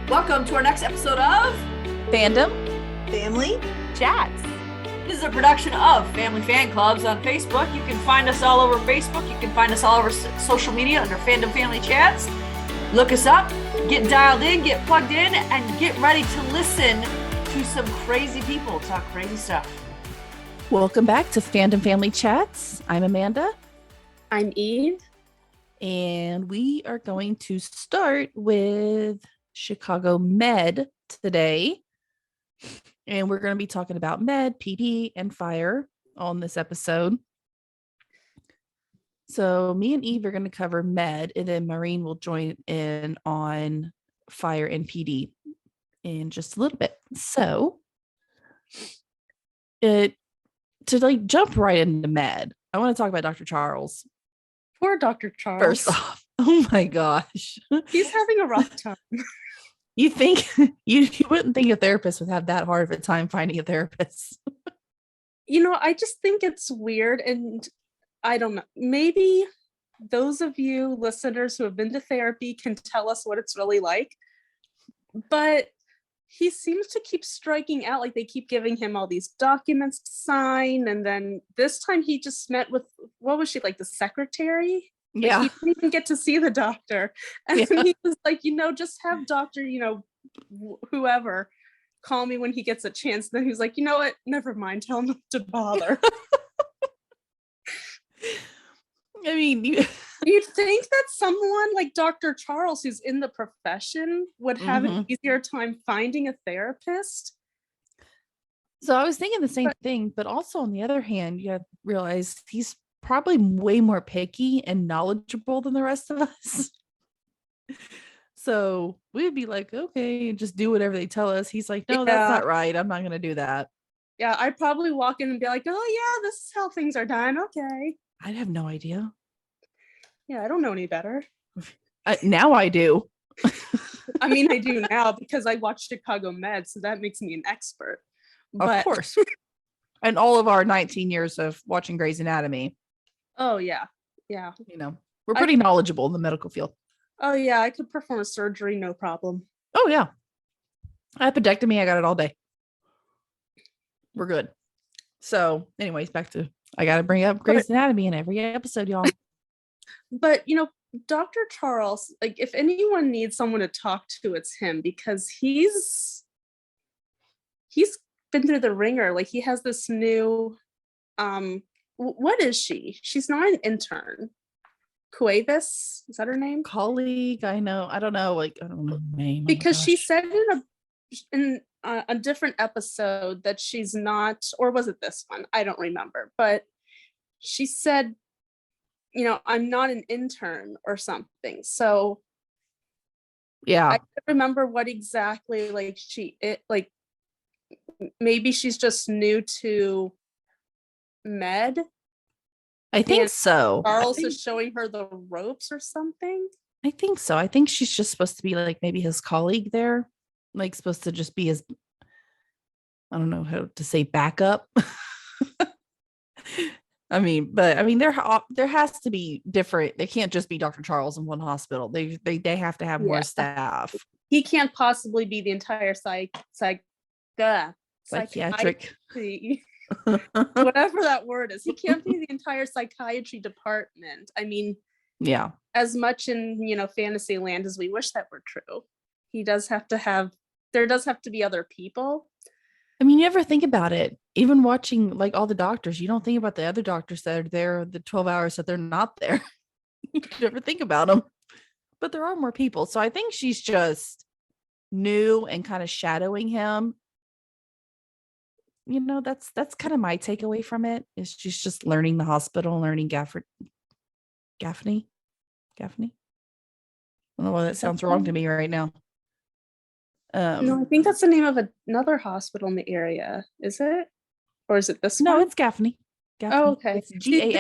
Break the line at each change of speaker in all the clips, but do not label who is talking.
Welcome to our next episode of
Fandom
Family
Chats.
This is a production of Family Fan Clubs on Facebook. You can find us all over Facebook. You can find us all over social media under Fandom Family Chats. Look us up, get dialed in, get plugged in, and get ready to listen to some crazy people talk crazy stuff.
Welcome back to Fandom Family Chats. I'm Amanda.
I'm Eve.
And we are going to start with Chicago Med today. And we're going to be talking about med, PD, and fire on this episode. So me and Eve are going to cover med, and then Maureen will join in on fire and PD in just a little bit. So to jump right into med, I want to talk about Dr. Charles.
Poor Dr. Charles.
First off, oh my gosh.
He's having a rough time.
You think you wouldn't think a therapist would have that hard of a time finding a therapist.
I just think it's weird, and I don't know. Maybe those of you listeners who have been to therapy can tell us what it's really like. But he seems to keep striking out, like they keep giving him all these documents to sign, and then this time he just met with, what was she, like the secretary?
Yeah.
Like, he didn't even get to see the doctor. And he was like, just have doctor, whoever call me when he gets a chance. Then he's like, you know what? Never mind. Tell him not to bother.
I mean,
you'd think that someone like Dr. Charles, who's in the profession, would have an easier time finding a therapist.
So I was thinking the same thing, but also on the other hand, you have to realize he's probably way more picky and knowledgeable than the rest of us. So we'd be like, okay, just do whatever they tell us. He's like, no, that's not right. I'm not going to do that.
Yeah, I'd probably walk in and be like, oh yeah, this is how things are done. Okay.
I'd have no idea.
Yeah, I don't know any better.
Now I do.
I mean, I do now because I watch Chicago Med, so that makes me an expert.
Of course. And all of our 19 years of watching Grey's Anatomy.
Oh, yeah. Yeah.
We're pretty knowledgeable in the medical field.
Oh, yeah. I could perform a surgery, no problem.
Oh, yeah. Appendectomy, I got it all day. We're good. So, anyways, back to, I got to bring up Grey's Anatomy in every episode, y'all. But,
Dr. Charles, like, if anyone needs someone to talk to, it's him, because he's been through the ringer. Like, he has this new, what is she? She's not an intern. Cuevas, is that her name?
Colleague, I know. I don't know. Like, I don't know her name.
Because she said in a different episode that she's not, or was it this one? I don't remember. But she said, I'm not an intern or something. So
yeah,
I can't remember what exactly, maybe she's just new to med.
I think so.
Charles is showing her the ropes or something.
I think so. I think she's just supposed to be like maybe his colleague there, like supposed to just be his, I don't know how to say, backup. there has to be different. They can't just be Dr. Charles in one hospital. They have to have more staff.
He can't possibly be the entire
psychiatric.
Whatever that word is. He can't be the entire psychiatry department. I mean,
yeah.
As much in, fantasy land as we wish that were true, there does have to be other people.
I mean, you ever think about it? Even watching like all the doctors, you don't think about the other doctors that are there the 12 hours that they're not there. You never think about them. But there are more people. So I think she's just new and kind of shadowing him. That's kind of my takeaway from it. Is she's just learning the hospital, learning Gaffney. I don't know why that sounds wrong to me right now.
No, I think that's the name of another hospital in the area. Is it? Or is it this one?
No, it's Gaffney.
Oh, okay.
It's Gaffney,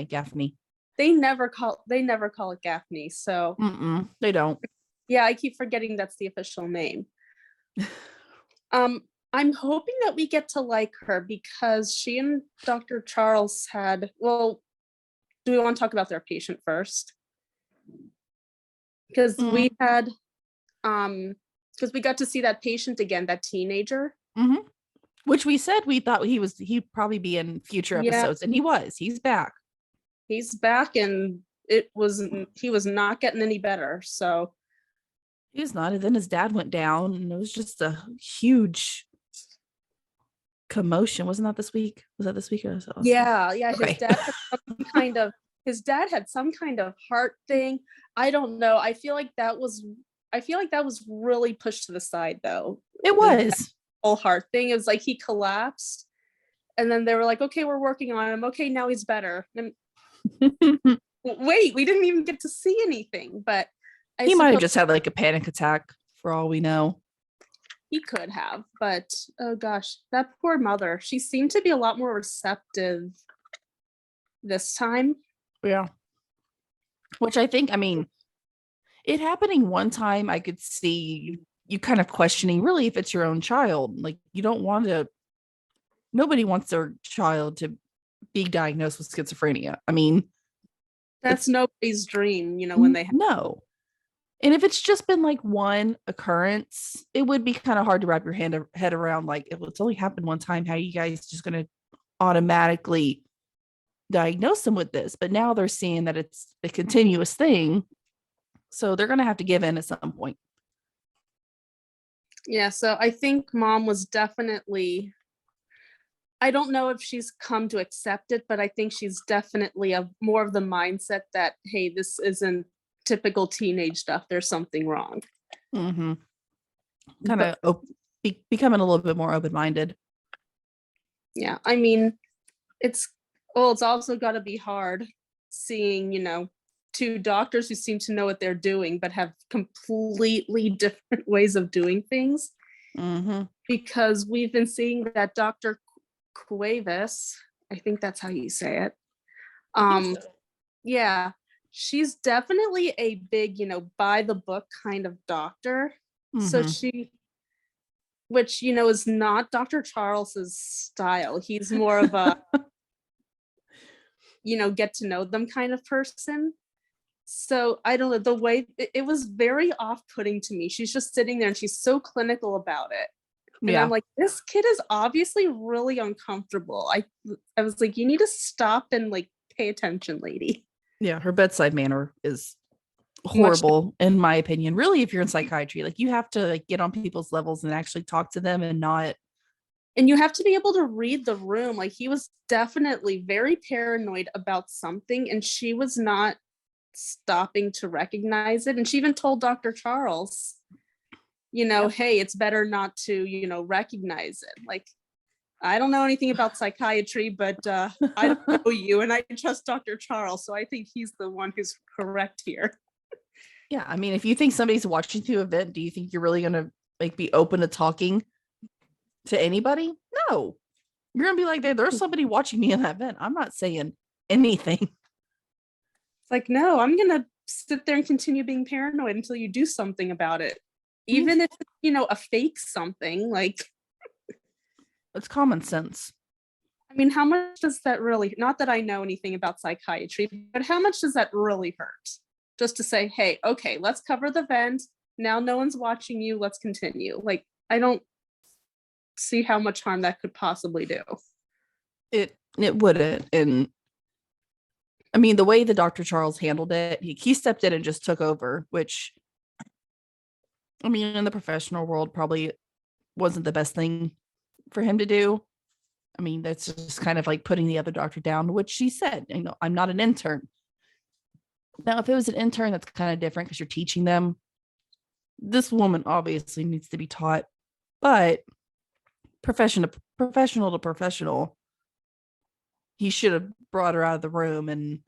Gaffney.
They never call it Gaffney, so
they don't.
Yeah, I keep forgetting that's the official name. I'm hoping that we get to like her because she and Dr. Charles had, do we want to talk about their patient first? Because we had because we got to see that patient again, that teenager.
Mm-hmm. Which we said we thought he'd probably be in future episodes, and he's back.
He's back, and he was not getting any better. So
he's not. And then his dad went down, and it was just a huge commotion. Wasn't that this week? Was that this week? Or
yeah.
Okay.
His dad had some kind of heart thing. I don't know. I feel like that was really pushed to the side, though.
It was.
Whole heart thing. It was like he collapsed, and then they were like, okay, we're working on him. Okay, now he's better. And wait, we didn't even get to see anything, but
he might have just had like a panic attack for all we know.
He could have, but oh gosh, that poor mother. She seemed to be a lot more receptive this time.
Yeah. Which I think, I mean, it happening one time, I could see you kind of questioning really if it's your own child. Like, you don't want to, nobody wants their child to be diagnosed with schizophrenia. I mean,
that's nobody's dream, when they
no. And if it's just been like one occurrence, it would be kind of hard to wrap your head around. Like, if it's only happened one time, how are you guys just going to automatically diagnose them with this? But now they're seeing that it's a continuous thing, so they're going to have to give in at some point.
Yeah, so I think mom was definitely, I don't know if she's come to accept it, but I think she's definitely more of the mindset that, hey, this isn't typical teenage stuff. There's something wrong.
Mm-hmm. Kind of becoming a little bit more open-minded.
Yeah, I mean, it's also got to be hard seeing, two doctors who seem to know what they're doing, but have completely different ways of doing things.
Mm-hmm.
Because we've been seeing that Dr. Cuevas, I think that's how you say it. Yeah, she's definitely a big, by the book kind of doctor. Mm-hmm. So which, is not Dr. Charles's style. He's more of a, get to know them kind of person. So I don't know, the way it was very off-putting to me. She's just sitting there and she's so clinical about it. And I'm like, this kid is obviously really uncomfortable. I was like, you need to stop and like pay attention, lady.
Yeah, her bedside manner is horrible, in my opinion. Really, if you're in psychiatry, like, you have to like get on people's levels and actually talk to them, and
you have to be able to read the room. Like, he was definitely very paranoid about something, and she was not stopping to recognize it. And she even told Dr. Charles, hey, it's better not to, recognize it. Like, I don't know anything about psychiatry, but I don't know you, and I trust Dr. Charles, so I think he's the one who's correct here.
Yeah, I mean, if you think somebody's watching through an event, do you think you're really going to like be open to talking to anybody? No. You're going to be like, there's somebody watching me in that event. I'm not saying anything.
It's like, no, I'm going to sit there and continue being paranoid until you do something about it. Even if it's, a fake something, like.
It's common sense.
I mean, how much does that really, not that I know anything about psychiatry, but how much does that really hurt? Just to say, hey, okay, let's cover the vent. Now no one's watching you. Let's continue. Like, I don't see how much harm that could possibly do.
It wouldn't. And I mean, the way the Dr. Charles handled it, he stepped in and just took over, which, I mean, in the professional world, probably wasn't the best thing for him to do. I mean, that's just kind of like putting the other doctor down, which she said, I'm not an intern. Now, if it was an intern, that's kind of different because you're teaching them. This woman obviously needs to be taught, but professional to professional, he should have brought her out of the room and,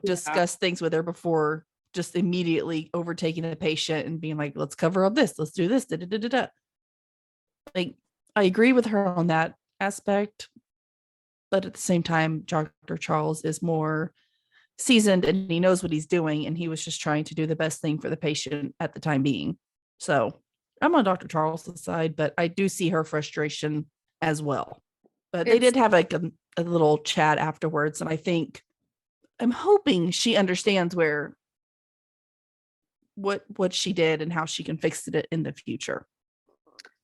discuss things with her before just immediately overtaking the patient and being like, let's cover up this. Let's do this. Da, da, da, da, da. Like, I agree with her on that aspect, but at the same time, Dr. Charles is more seasoned and he knows what he's doing, and he was just trying to do the best thing for the patient at the time being. So I'm on Dr. Charles' side, but I do see her frustration as well. But they did have like a little chat afterwards, and I'm hoping she understands where what she did and how she can fix it in the future.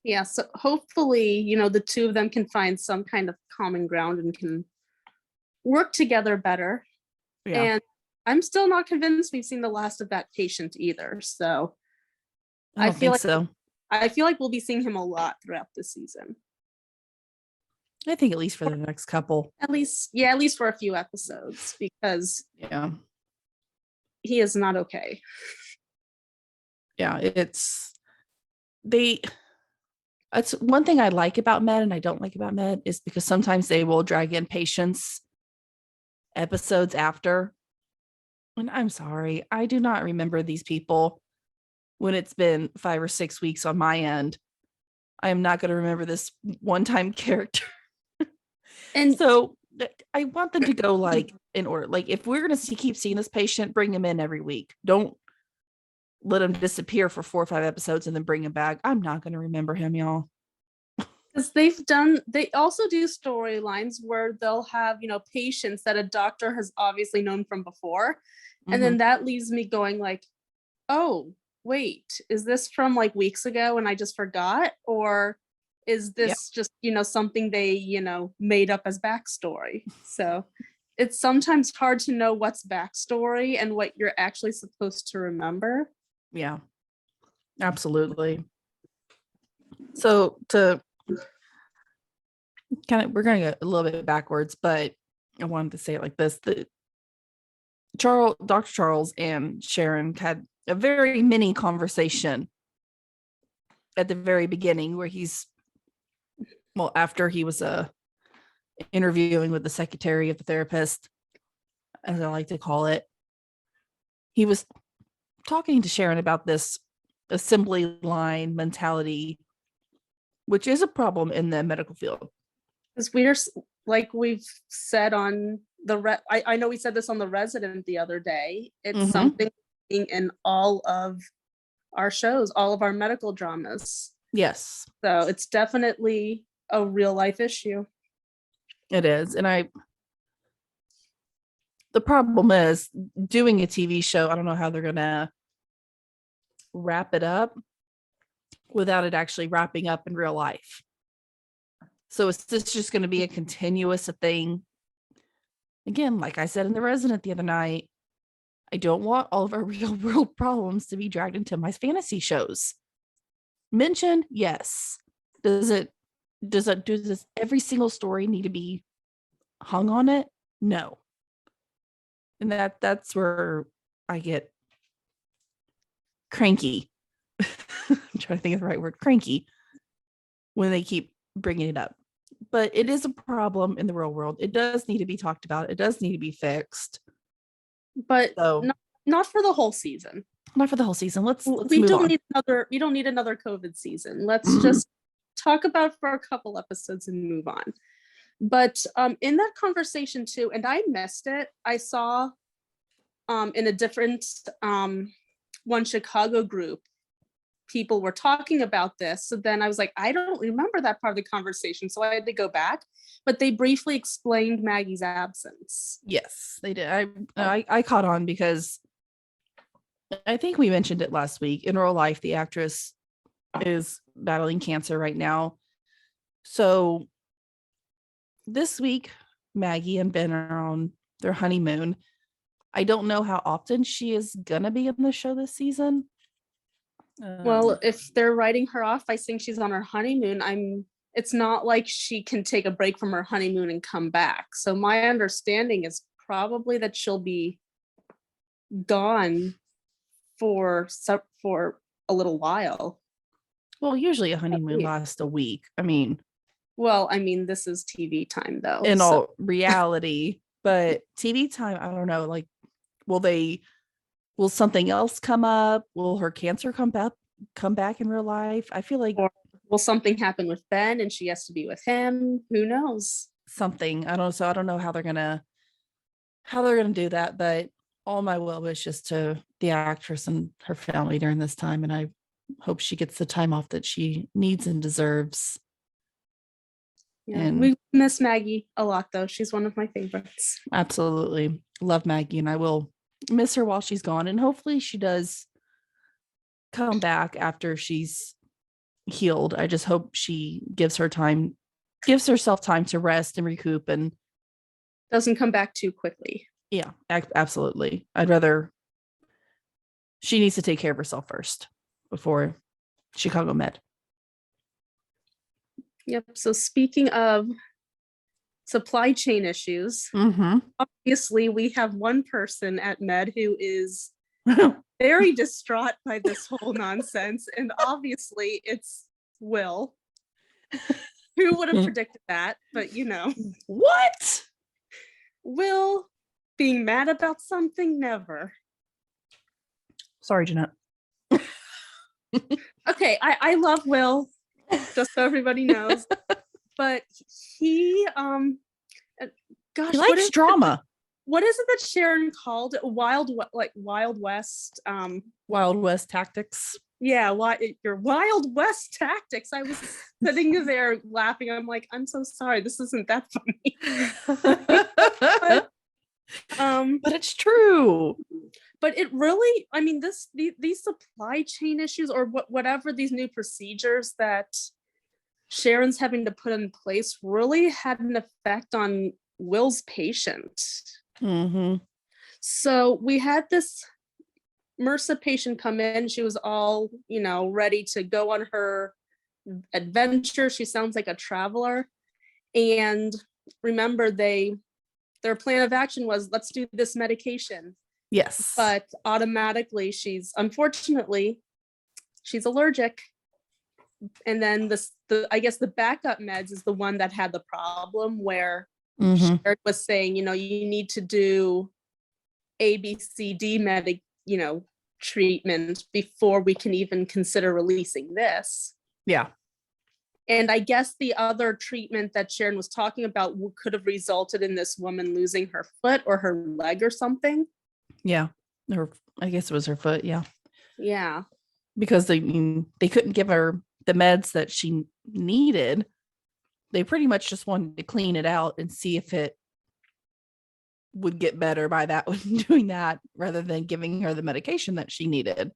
Yeah, so hopefully, the two of them can find some kind of common ground and can work together better.
Yeah.
And I'm still not convinced we've seen the last of that patient either. So
I don't think so.
I feel like we'll be seeing him a lot throughout the season.
I think at least for the next couple.
At least for a few episodes, because
Yeah.
he is not okay.
Yeah, it's one thing I like about Med and I don't like about Med is because sometimes they will drag in patients episodes after. And I'm sorry, I do not remember these people when it's been 5 or 6 weeks on my end. I am not going to remember this one-time character. And so I want them to go like in order. Like if we're going to keep seeing this patient, bring him in every week. Don't let him disappear for 4 or 5 episodes and then bring him back. I'm not going to remember him, y'all.
Because they also do storylines where they'll have, patients that a doctor has obviously known from before. And then that leaves me going like, oh, wait, is this from like weeks ago and I just forgot? Or is this just, something they, made up as backstory? So it's sometimes hard to know what's backstory and what you're actually supposed to remember.
Yeah, absolutely. So to we're going to go a little bit backwards, but I wanted to say it like this. Dr. Charles and Sharon had a very mini conversation at the very beginning where after he was interviewing with the secretary of the therapist, as I like to call it, he was talking to Sharon about this assembly line mentality, which is a problem in the medical field.
Because like we've said on I know we said this on The Resident the other day. It's something in all of our shows, all of our medical dramas.
Yes.
So it's definitely a real life issue.
It is. And the problem is doing a TV show, I don't know how they're going to wrap it up without it actually wrapping up in real life. So is this just going to be a continuous thing? Again, like I said in The Resident the other night, I don't want all of our real world problems to be dragged into my fantasy shows. Mentioned, yes. Does every single story need to be hung on it? No. And that's where I get cranky. I'm trying to think of the right word, cranky, when they keep bringing it up. But it is a problem in the real world. It does need to be talked about. It does need to be fixed.
But not for the whole season.
Not for the whole season. Let's
we
move
don't
on.
We don't need another COVID season. Let's just talk about it for a couple episodes and move on. But in that conversation too, and I missed it, I saw in a different One Chicago group, people were talking about this. So then I was like, I don't remember that part of the conversation. So I had to go back, but they briefly explained Maggie's absence.
Yes, they did. I caught on because I think we mentioned it last week. In real life, the actress is battling cancer right now. So this week, Maggie and Ben are on their honeymoon. I don't know how often she is gonna be in the show this season.
Well, if they're writing her off, I think she's on her honeymoon. It's not like she can take a break from her honeymoon and come back. So my understanding is probably that she'll be gone for a little while.
Well, usually a honeymoon lasts a week.
This is TV time though.
In all reality, but TV time, I don't know, like, will something else come up? Will her cancer come back in real life? I feel like,
or will something happen with Ben and she has to be with him? Who knows?
Something. I don't know how they're gonna do that, but all my well wishes to the actress and her family during this time, and I hope she gets the time off that she needs and deserves.
Yeah, and we miss Maggie a lot though. She's one of my favorites.
Absolutely. Love Maggie, and I will miss her while she's gone, and hopefully she does come back after she's healed. I just hope she gives herself time to rest and recoup. And
Doesn't come back too quickly.
yeah, absolutely. She needs to take care of herself first before Chicago Med.
Yep. So speaking of supply chain issues, obviously we have one person at Med who is very distraught by this whole nonsense. And obviously it's Will. Who would have predicted that? But
What?
Will being mad about something, never.
Sorry, Jeanette.
Okay, I love Will, just so everybody knows. But he gosh,
He likes drama.
What is it that Sharon called it? Wild West
Wild West tactics.
Yeah, your Wild West tactics. I was sitting there laughing. I'm like, I'm so sorry, this isn't that funny.
But it's true.
But it really, I mean, these supply chain issues, or whatever these new procedures that Sharon's having to put in place, really had an effect on Will's patient. So we had this MRSA patient come in. She was all, ready to go on her adventure. She sounds like a traveler. And remember, their plan of action was, let's do this medication.
Yes.
But automatically unfortunately, she's allergic. And then I guess the backup meds is the one that had the problem where Sharon was saying, you need to do ABCD treatment before we can even consider releasing this.
Yeah.
And I guess the other treatment that Sharon was talking about could have resulted in this woman losing her foot or her leg or something.
Yeah. I guess it was her foot. Yeah.
Yeah.
Because they couldn't give her the meds that she needed. They pretty much just wanted to clean it out and see if it would get better by doing that, rather than giving her the medication that she needed.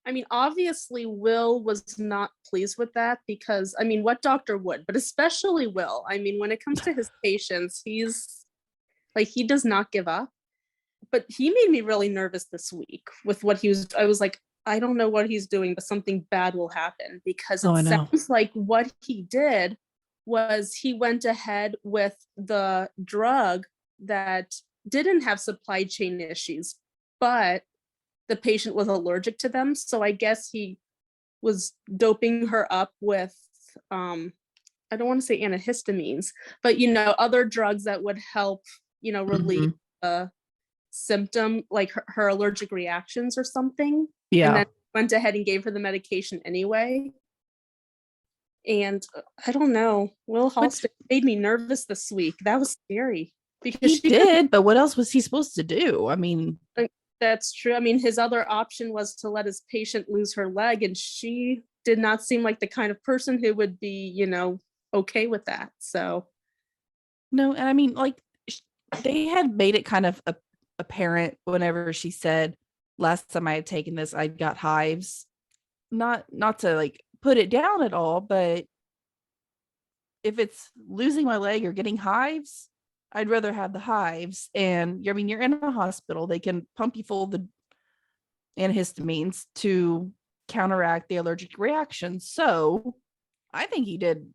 I mean, obviously Will was not pleased with that, because what doctor would, but especially Will. I mean, when it comes to his patients, he's like, he does not give up. But he made me really nervous this week with what I was like, I don't know what he's doing, but something bad will happen, because it sounds like what he did was he went ahead with the drug that didn't have supply chain issues, but the patient was allergic to them. So I guess he was doping her up with, I don't want to say antihistamines, but, other drugs that would help, relieve the symptom, like her allergic reactions or something.
Yeah.
And then went ahead and gave her the medication anyway. And I don't know, Will Halston made me nervous this week. That was scary. Because
he did, but what else was he supposed to do? I mean,
that's true. I mean, his other option was to let his patient lose her leg, and she did not seem like the kind of person who would be, okay with that. So
no, and I mean, like, they had made it kind of apparent whenever she said, last time I had taken this, I got hives. Not to like put it down at all, but if it's losing my leg or getting hives, I'd rather have the hives. And I mean, you're in a hospital, they can pump you full of the antihistamines to counteract the allergic reaction. So I think he did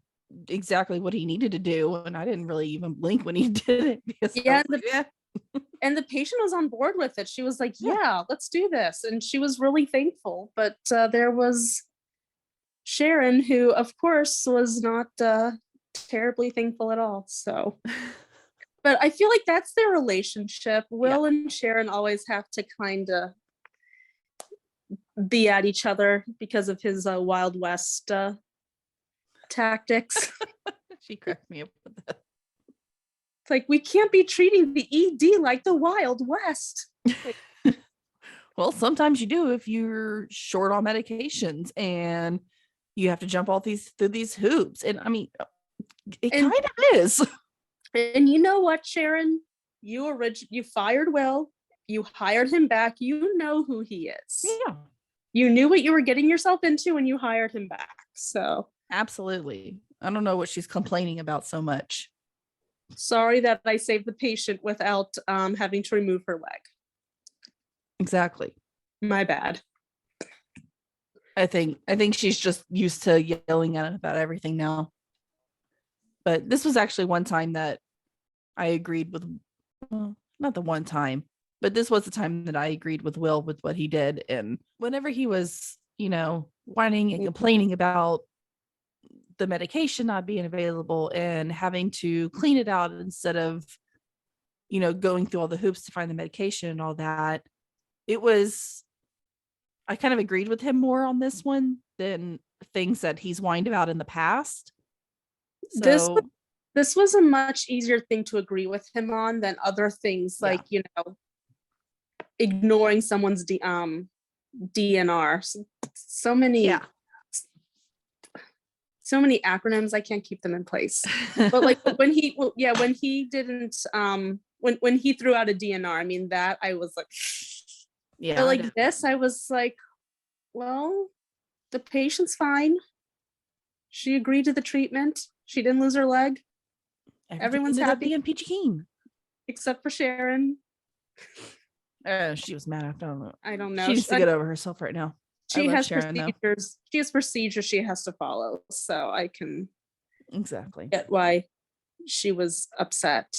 exactly what he needed to do, and I didn't really even blink when he did it, because
and the patient was on board with it. She was like, yeah, let's do this. And she was really thankful. But there was Sharon, who of course was not terribly thankful at all. So but I feel like that's their relationship. Will and Sharon always have to kind of be at each other because of his Wild West tactics.
She cracked me up with that.
It's like, we can't be treating the ED like the Wild West.
Well, sometimes you do if you're short on medications and you have to jump through these hoops. And I mean, it kind of is.
And you know what, Sharon? You fired Will. You hired him back. You know who he is.
Yeah.
You knew what you were getting yourself into when you hired him back. So
Absolutely. I don't know what she's complaining about so much.
sorry that I saved the patient without having to remove her leg.
Exactly.
My bad.
I think she's just used to yelling at him about everything now. But this was actually one time that I agreed with, well, not the one time, but this was the time that I agreed with Will with what he did. And whenever he was, whining and complaining about the medication not being available and having to clean it out instead of, going through all the hoops to find the medication and all that, I kind of agreed with him more on this one than things that he's whined about in the past. So
This was a much easier thing to agree with him on than other things like, ignoring someone's DNR. So many acronyms, I can't keep them in place. But like when he didn't when he threw out a DNR, I mean, that I was like, but like this, I was like, well, the patient's fine. She agreed to the treatment. She didn't lose her leg. Everyone's happy.
Being peachy keen,
except for Sharon.
She was mad.
I don't know.
She needs to get over herself right now.
She has procedures. She has procedures she has to follow. So I can
exactly
get why she was upset.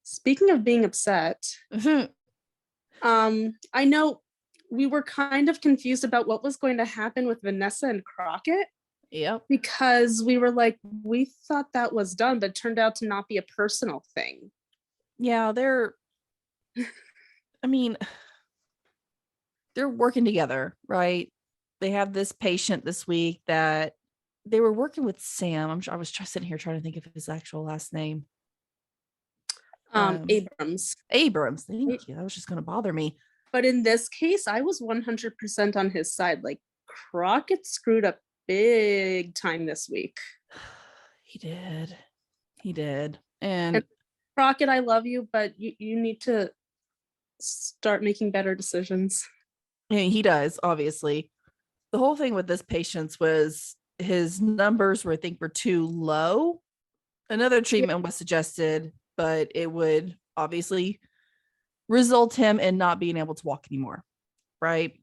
Speaking of being upset, I know we were kind of confused about what was going to happen with Vanessa and Crockett.
Yep.
Because we were like, we thought that was done, but it turned out to not be a personal thing.
Yeah, they're working together, right? They have this patient this week that they were working with Sam. I was sitting here trying to think of his actual last name.
Abrams.
Thank you. That was just going to bother me.
But in this case, I was 100% on his side. Like, Crockett screwed up big time this week.
He did. And
Crockett, I love you, but you need to start making better decisions.
And he does, obviously. The whole thing with this patient was his numbers were too low. Another treatment was suggested, but it would obviously result him in not being able to walk anymore, right?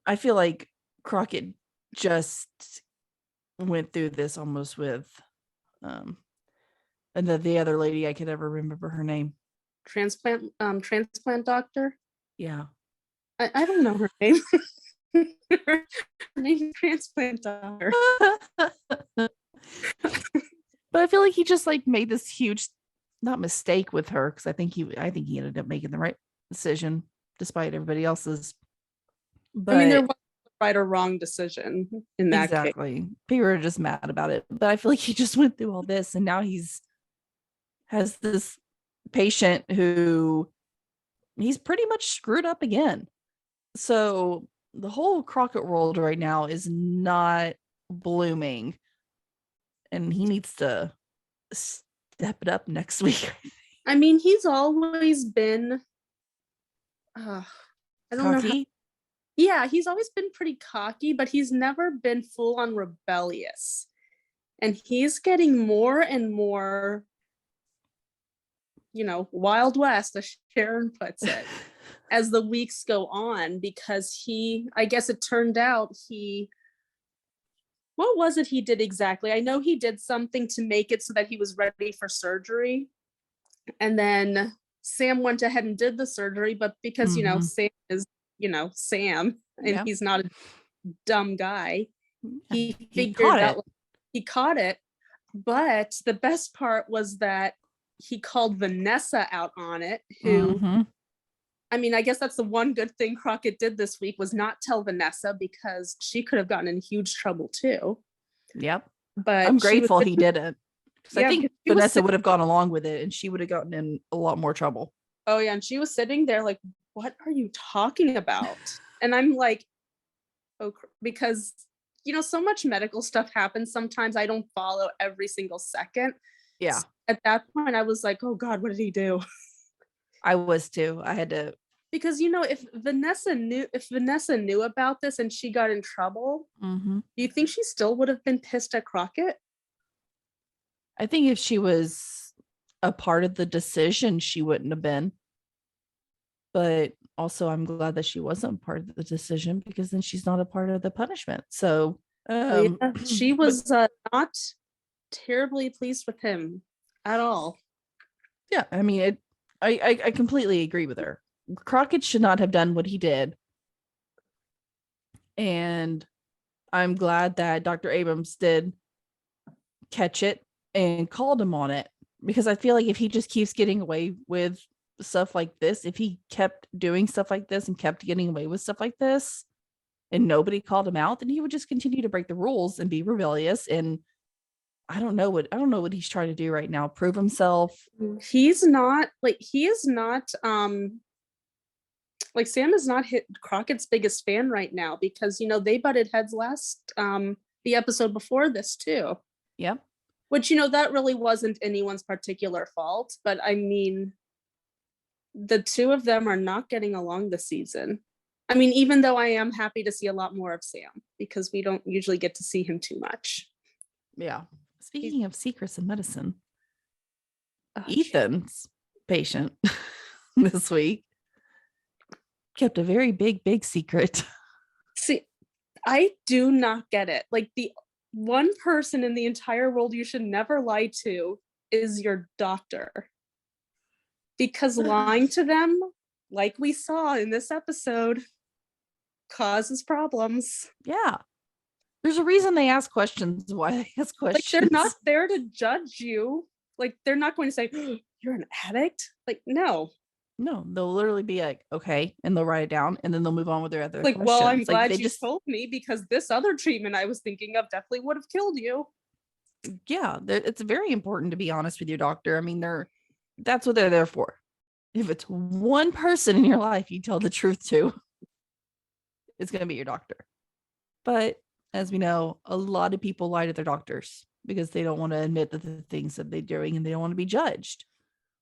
I feel like Crockett just went through this almost with and the other lady, I could never remember her name.
Transplant doctor.
Yeah,
I don't know her name. Her name transplant doctor.
But I feel like he just like made this huge, not mistake with her, because I think he ended up making the right decision despite everybody else's. But
there wasn't a right or wrong decision in that case.
People are just mad about it. But I feel like he just went through all this, and now has this patient who he's pretty much screwed up again. So the whole Crockett world right now is not blooming, and he needs to step it up next week.
He's always been I don't
cocky.
Yeah, he's always been pretty cocky, but he's never been full on rebellious. And he's getting more and more, Wild West, as Sharon puts it, as the weeks go on, because I guess it turned out what was it he did exactly? I know he did something to make it so that he was ready for surgery. And then Sam went ahead and did the surgery, but because, Sam is, Sam, and he's not a dumb guy, he figured out he caught it. But the best part was that he called Vanessa out on it, who, I guess that's the one good thing Crockett did this week, was not tell Vanessa, because she could have gotten in huge trouble too.
Yep.
But
I'm grateful he didn't.
Yeah,
I think Vanessa would have gone along with it, and she would have gotten in a lot more trouble.
Oh yeah, and she was sitting there like, what are you talking about? And I'm like, oh, because so much medical stuff happens sometimes. I don't follow every single second.
Yeah.
So at that point, I was like, oh God, what did he do?
I was too. I had to
Because if Vanessa knew about this and she got in trouble,
Mm-hmm.
do you think she still would have been pissed at Crockett?
I think if she was a part of the decision, she wouldn't have been. But also, I'm glad that she wasn't part of the decision because then she's not a part of the punishment. So,
Yeah, she
but
was not terribly pleased with him at all.
yeah, I mean, I completely agree with her. Crockett should not have done what he did. And I'm glad that Dr. Abrams did catch it and called him on it, because I feel like if he just keeps getting away with stuff like this, if he kept doing stuff like this and kept getting away with stuff like this and nobody called him out, then he would just continue to break the rules and be rebellious. And I don't know what he's trying to do right now. Prove himself.
He is not like Sam is not hit Crockett's biggest fan right now because they butted heads last the episode before this too.
Yep.
Which that really wasn't anyone's particular fault, but I mean the two of them are not getting along this season. I mean, even though I am happy to see a lot more of Sam because we don't usually get to see him too much.
Yeah. Speaking of secrets in medicine,
Oh,
Ethan's patient this week kept a very big secret.
see, I do not get it. Like, the one person in the entire world you should never lie to is your doctor. Because lying to them, like we saw in this episode, causes problems.
Yeah. There's a reason they ask questions. Why they ask questions?
Like, they're not there to judge you. Like, they're not going to say, oh, you're an addict. Like, no.
No, they'll literally be like, okay, and they'll write it down and then they'll move on with their other
Like,
questions.
well, I'm
like,
glad
they
you
just
told me because this other treatment I was thinking of definitely would have killed you.
Yeah, it's very important to be honest with your doctor. I mean, that's what they're there for. If it's one person in your life you tell the truth to, it's going to be your doctor. But as we know, a lot of people lie to their doctors because they don't want to admit that the things that they're doing and they don't want to be judged.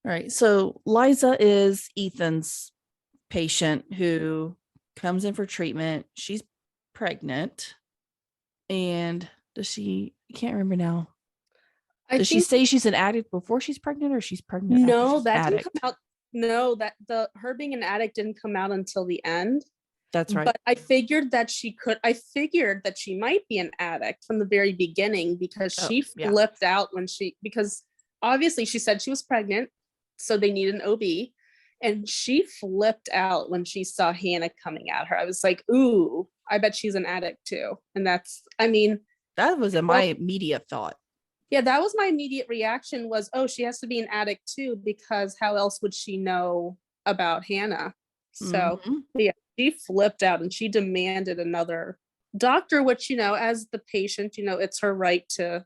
All right. So Liza is Ethan's patient who comes in for treatment. She's pregnant. And I can't remember now. Does she say she's an addict before she's pregnant or she's pregnant?
No, that didn't come out. No, that her being an addict didn't come out until the end.
That's right.
But I figured that she might be an addict from the very beginning because she flipped out because obviously she said she was pregnant, so they need an OB. And she flipped out when she saw Hannah coming at her. I was like, ooh, I bet she's an addict too. And that was
my immediate thought.
Yeah, that was my immediate reaction was, oh, she has to be an addict too, because how else would she know about Hannah? So yeah, she flipped out and she demanded another doctor, which, as the patient, it's her right to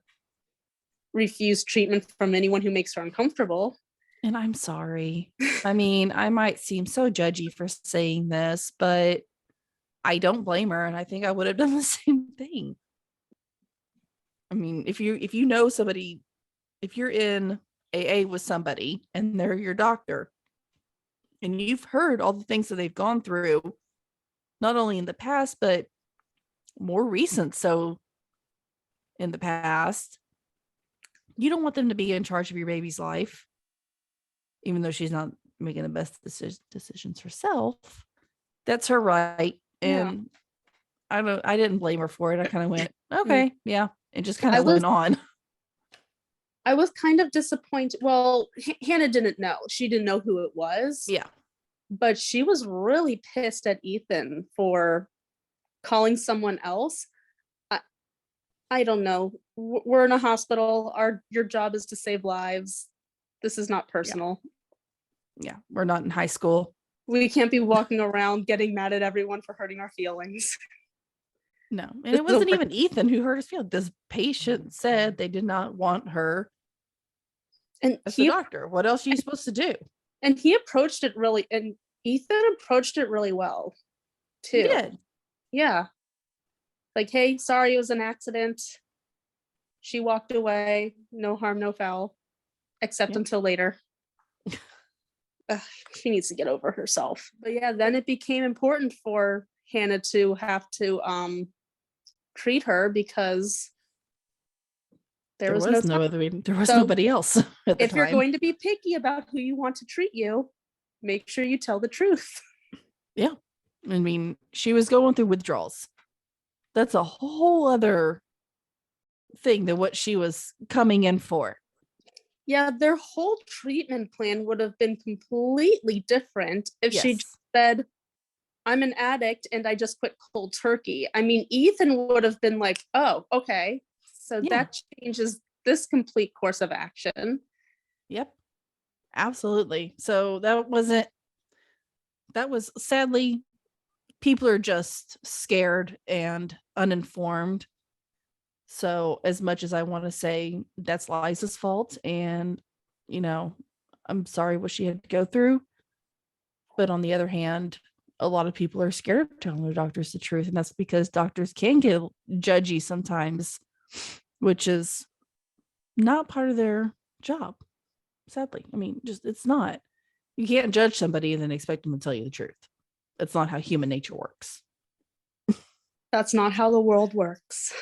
refuse treatment from anyone who makes her uncomfortable.
And I'm sorry. I mean, I might seem so judgy for saying this, but I don't blame her. And I think I would have done the same thing. I mean, if you know somebody, if you're in AA with somebody and they're your doctor and you've heard all the things that they've gone through, not only in the past, but more recent. So in the past, you don't want them to be in charge of your baby's life, even though she's not making the best decisions herself. That's her right. And I didn't blame her for it. I kind of went, okay, yeah. And just kind of went on.
I was kind of disappointed. Well, Hannah didn't know. She didn't know who it was.
Yeah. But
she was really pissed at Ethan for calling someone else. I don't know. We're in a hospital. Your job is to save lives. This is not personal.
Yeah. We're not in high school.
We can't be walking around getting mad at everyone for hurting our feelings.
No, and it wasn't even Ethan who hurt his feelings. This patient said they did not want her as the doctor. What else are you supposed to do?
And Ethan approached it really well, too.
He did.
Yeah. Like, hey, sorry, it was an accident. She walked away. No harm, no foul. Except until later. she needs to get over herself. But yeah, then it became important for Hannah to have to treat her because there was no
no other, there was
So,
nobody else at the
if you're
time.
going to be picky about who you want to treat you, make sure you tell the truth.
Yeah. I mean, she was going through withdrawals. That's a whole other thing than what she was coming in for.
Yeah, their whole treatment plan would have been completely different if she
Yes.
just said, I'm an addict and I just quit cold turkey. I mean, Ethan would have been like, oh, okay. So
Yeah.
that changes this complete course of action.
Yep. Absolutely. So that was sadly, people are just scared and uninformed. So as much as I want to say that's Liza's fault and, I'm sorry what she had to go through. But on the other hand, a lot of people are scared of telling their doctors the truth. And that's because doctors can get judgy sometimes, which is not part of their job. Sadly. I mean, it's not. You can't judge somebody and then expect them to tell you the truth. That's not how human nature works.
That's not how the world works.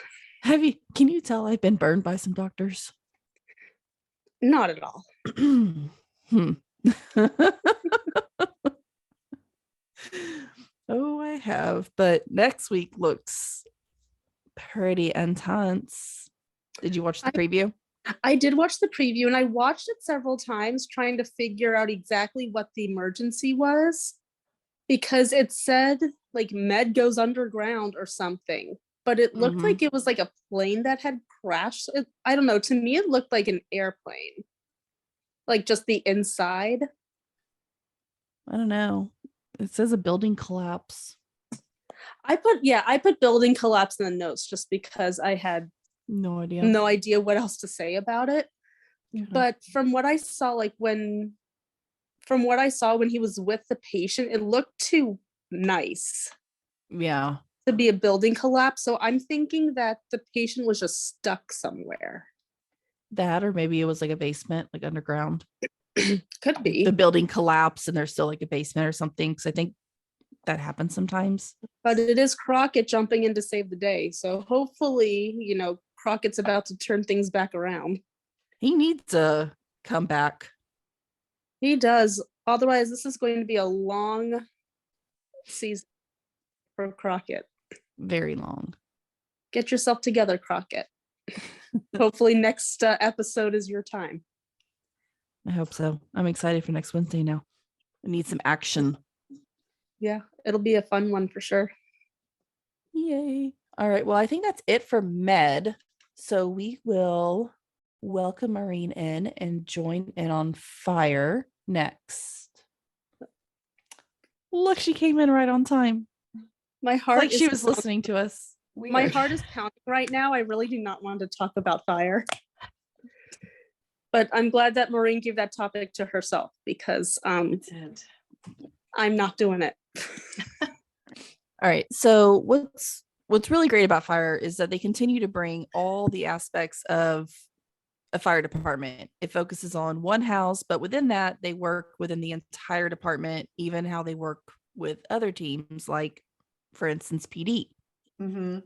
Can you tell I've been burned by some doctors?
Not at all.
Oh, I have. But next week looks pretty intense. Did you watch the preview?
I did watch the preview and I watched it several times trying to figure out exactly what the emergency was because it said like Med goes underground or something, but it looked like it was like a plane that had crashed. I don't know. To me, it looked like an airplane, like just the inside.
I don't know. It says a building collapse.
I put building collapse in the notes just because I had
no
idea what else to say about it.
Okay.
But from what I saw, when he was with the patient, it looked too nice.
Yeah.
To be a building collapse. So I'm thinking that the patient was just stuck somewhere.
That, or maybe it was like a basement, like underground.
Could be.
The building collapsed and there's still like a basement or something. Because I think that happens sometimes.
But it is Crockett jumping in to save the day. So hopefully, Crockett's about to turn things back around.
He needs to come back.
He does. Otherwise, this is going to be a long season for Crockett.
Very long.
Get yourself together, Crockett. Hopefully next episode is your time.
I hope so. I'm excited for next Wednesday now. I need some action.
Yeah, it'll be a fun one for sure.
Yay. All right. Well, I think that's it for Med. So we will welcome Maureen in and join in on Fire next. Look, she came in right on time.
My heart
like she was listening to us.
Weird. My heart is pounding right now. I really do not want to talk about Fire. But I'm glad that Maureen gave that topic to herself because I'm not doing it.
All right. So what's really great about Fire is that they continue to bring all the aspects of a fire department. It focuses on one house, but within that, they work within the entire department, even how they work with other teams, like, for instance, PD.
Mm-hmm.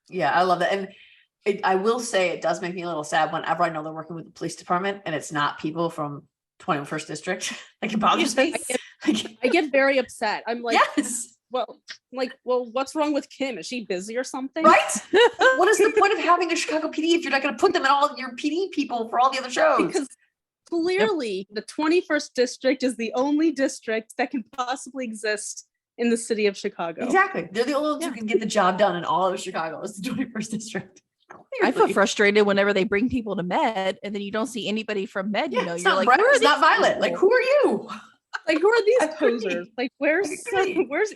Yeah, I love that. And I will say it does make me a little sad whenever I know they're working with the police department and it's not people from 21st District. Like, it bothers me.
I get very upset. I'm like,
yes.
Well, what's wrong with Kim? Is she busy or something?
Right? What is the point of having a Chicago PD if you're not going to put them in all of your PD people for all the other shows?
Because clearly the 21st District is the only district that can possibly exist in the city of Chicago.
Exactly. They're the only ones who can get the job done in all of Chicago. It's the 21st District.
I feel frustrated whenever they bring people to Med and then you don't see anybody from Med.
Yeah,
you're
not
like,
Brett,
who are
it's
these
not Violet.
people?
Like, who are you?
Like, who are these posers? Like, where's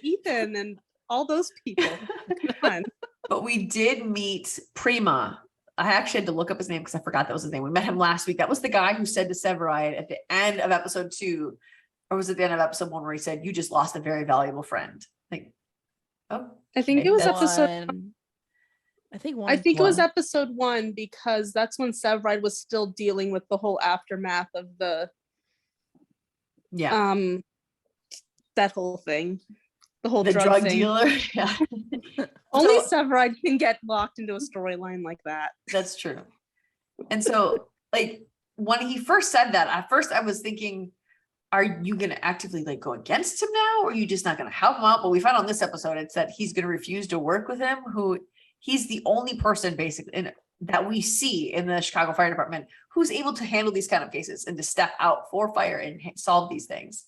Ethan and all those people? Come on.
But we did meet Prima. I actually had to look up his name because I forgot that was his name. We met him last week. That was the guy who said to Severide at the end of episode 2, or was it the end of episode 1, where he said, "You just lost a very valuable friend." Like, oh,
I think it was episode.
I think
it was episode 1 because that's when Severide was still dealing with the whole aftermath of the
Yeah.
That whole thing, the whole
The
drug thing.
dealer. Yeah.
Only
So-
Severide can get locked into a storyline like that.
That's true. And so, like, when he first said that, at first I was thinking, are you going to actively like go against him now? Or are you just not going to help him out? But we found on this episode, it's that he's going to refuse to work with him, who he's the only person basically that we see in the Chicago Fire Department who's able to handle these kind of cases and to step out for fire and solve these things.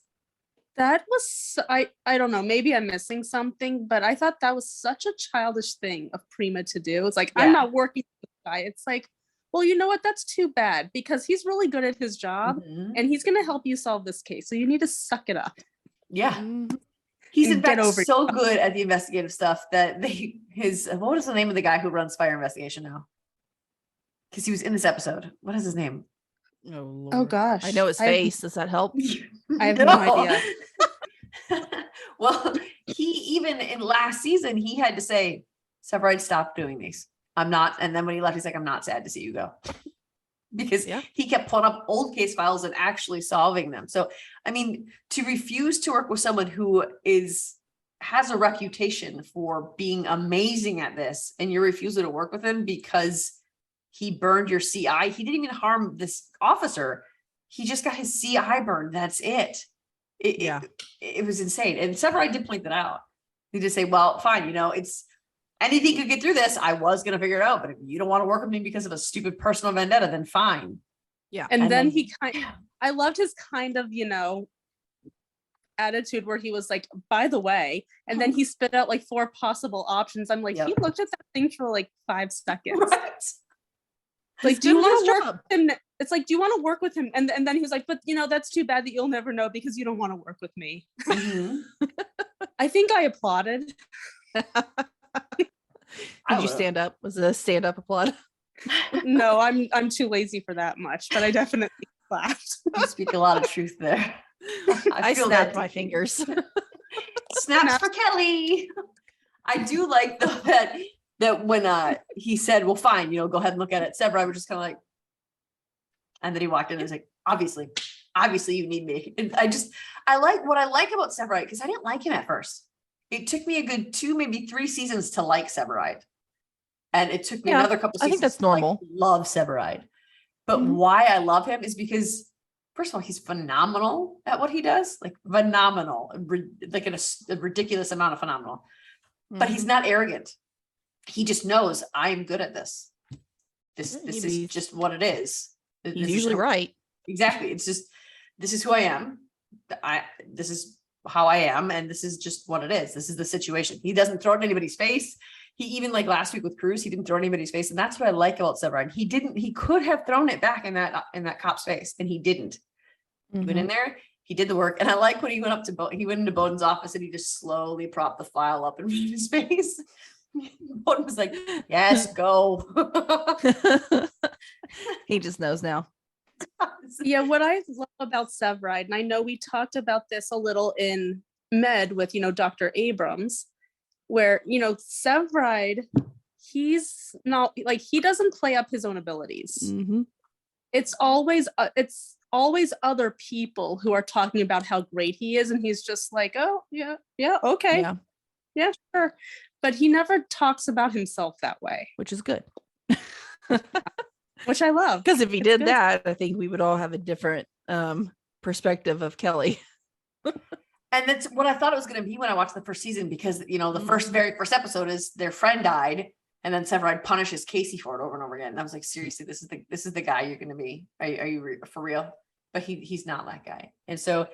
That was, I don't know, maybe I'm missing something, but I thought that was such a childish thing of Prima to do. It's like,
Yeah.
I'm not working with this guy. It's like, well, you know what? That's too bad because he's really good at his job
Mhm.
and he's going to help you solve this case. So you need to suck it up.
Yeah.
Mhm.
He's
And
in
get
fact
over
so good at the investigative stuff that what is the name of the guy who runs fire investigation now? Because he was in this episode. What is his name?
Oh,
Oh
Lord.
gosh.
I know his face. Does that help?
I have no idea.
Well, he even in last season, he had to say, Severide, stop doing these. I'm not. And then when he left, he's like, I'm not sad to see you go. Because
Yeah.
he kept pulling up old case files and actually solving them. So, I mean, to refuse to work with someone who has a reputation for being amazing at this, and your refusal to work with him because he burned your CI, he didn't even harm this officer. He just got his CI burned. That's it. It was insane. And Severide did point that out. He did say, well, fine, it's anything could get through this. I was going to figure it out, but if you don't want to work with me because of a stupid personal vendetta, then fine.
Yeah.
And then I loved his kind of, attitude where he was like, by the way, and then he spit out like 4 possible options. I'm like,
Yep.
he looked at that thing for like 5 seconds.
Right.
Like,
He's
do you
good at
want
his
to work
job.
with him? It's like, do you want to work with him? And then he was like, but that's too bad that you'll never know because you don't want to work with me.
Mhm.
I think I applauded.
Did you stand up? Was it a stand up applaud?
No, I'm too lazy for that much, but I definitely clapped.
You speak a lot of truth there.
I
feel
snapped
that
my
deeply.
fingers.
Snaps for Kelly. I do like though that when he said, well, fine, go ahead and look at it. Severide was just kind of like, and then he walked in and was like, obviously you need me. And I like what I like about Severide, because I didn't like him at first. It took me a good 2, maybe 3 seasons to like Severide. And it took me
Yeah,
another couple
I
seasons
think that's
to, like,
normal.
love Severide. But
Mhm.
why I love him is because, first of all, he's phenomenal at what he does, like phenomenal, like a ridiculous amount of phenomenal. But he's not arrogant. He just knows I'm good at this. This is just what it is.
He's
This is
usually
how-
right.
Exactly. It's just, this is who I am. This is how I am. And this is just what it is. This is the situation. He doesn't throw it in anybody's face. He even, like last week with Cruz, he didn't throw it in anybody's face. And that's what I like about Severide. He could have thrown it back in that cop's face, and he didn't. He went in there, he did the work. And I like when he went up to he went into Bowden's office and he just slowly propped the file up in his face. Bowden was like, yes, go.
He just knows now.
Yeah, what I love about Severide, and I know we talked about this a little in Med with, Dr. Abrams, where, Severide, he's not like, he doesn't play up his own abilities.
Mhm.
It's always other people who are talking about how great he is, and he's just like, oh yeah, okay,
Yeah,
sure. But he never talks about himself that way,
which is good.
which I love.
Because if he
It's
did
good.
that, I think we would all have a different perspective of Kelly.
And that's what I thought it was going to be when I watched the first season, because, the very first episode is their friend died, and then Severide punishes Casey for it over and over again. And I was like, seriously, this is the guy you're going to be. Are you for real? But he's not that guy. And so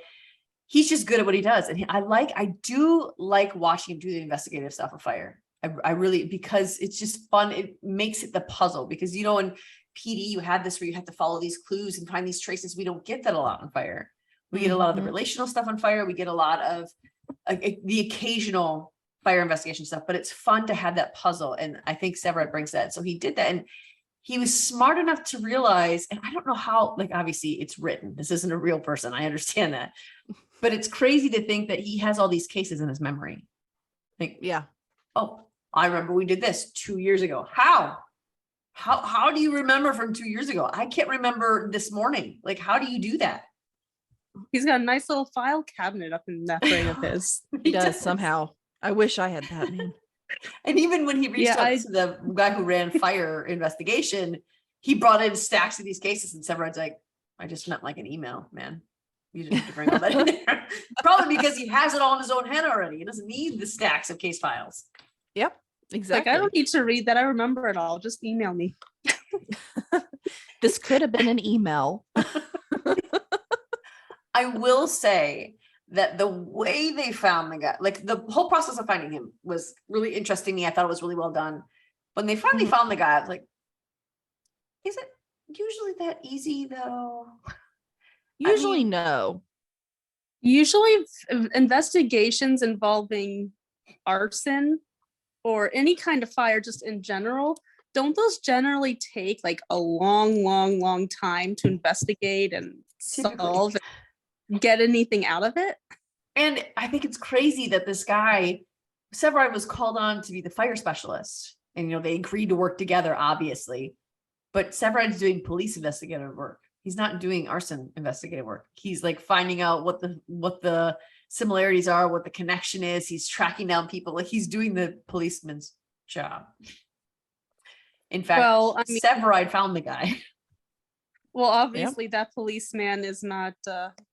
he's just good at what he does. And I do like watching him do the investigative stuff of fire. I really, because it's just fun. It makes it the puzzle, because, in PD, you had this where you have to follow these clues and find these traces. We don't get that a lot on fire. We get a lot of the
Mhm.
relational stuff on fire. We get a lot of the occasional fire investigation stuff, but it's fun to have that puzzle. And I think Severide brings that. So he did that. And he was smart enough to realize, and I don't know how, like, obviously it's written. This isn't a real person. I understand that. But it's crazy to think that he has all these cases in his memory. Like,
Yeah.
oh, I remember we did this 2 years ago. How do you remember from 2 years ago? I can't remember this morning. Like, how do you do that?
He's got a nice little file cabinet up in that brain of his.
He does somehow. I wish I had that, man.
And even when he reached
Yeah,
out to the guy who ran fire investigation, he brought in stacks of these cases, and Severod's like, I just meant like an email, man. You didn't have to bring all that in there. Probably because he has it all in his own head already. He doesn't need the stacks of case files.
Yep, exactly.
Like, I don't need to read that. I remember it all. Just email me.
This could have been an email.
I will say that the way they found the guy, like the whole process of finding him was really interesting to me. I thought it was really well done. When they finally found the guy, I was like, is it usually that easy though?
Usually no.
Usually investigations involving arson or any kind of fire just in general, don't those generally take like a long time to investigate and solve and get anything out of it?
And I think it's crazy that this guy, Severide, was called on to be the fire specialist. And, they agreed to work together, obviously. But Severide's doing police investigative work. He's not doing arson investigative work. He's like finding out what the similarities are, what the connection is. He's tracking down people. Like he's doing the policeman's job. In fact, Severide found the guy.
Well, obviously that policeman is not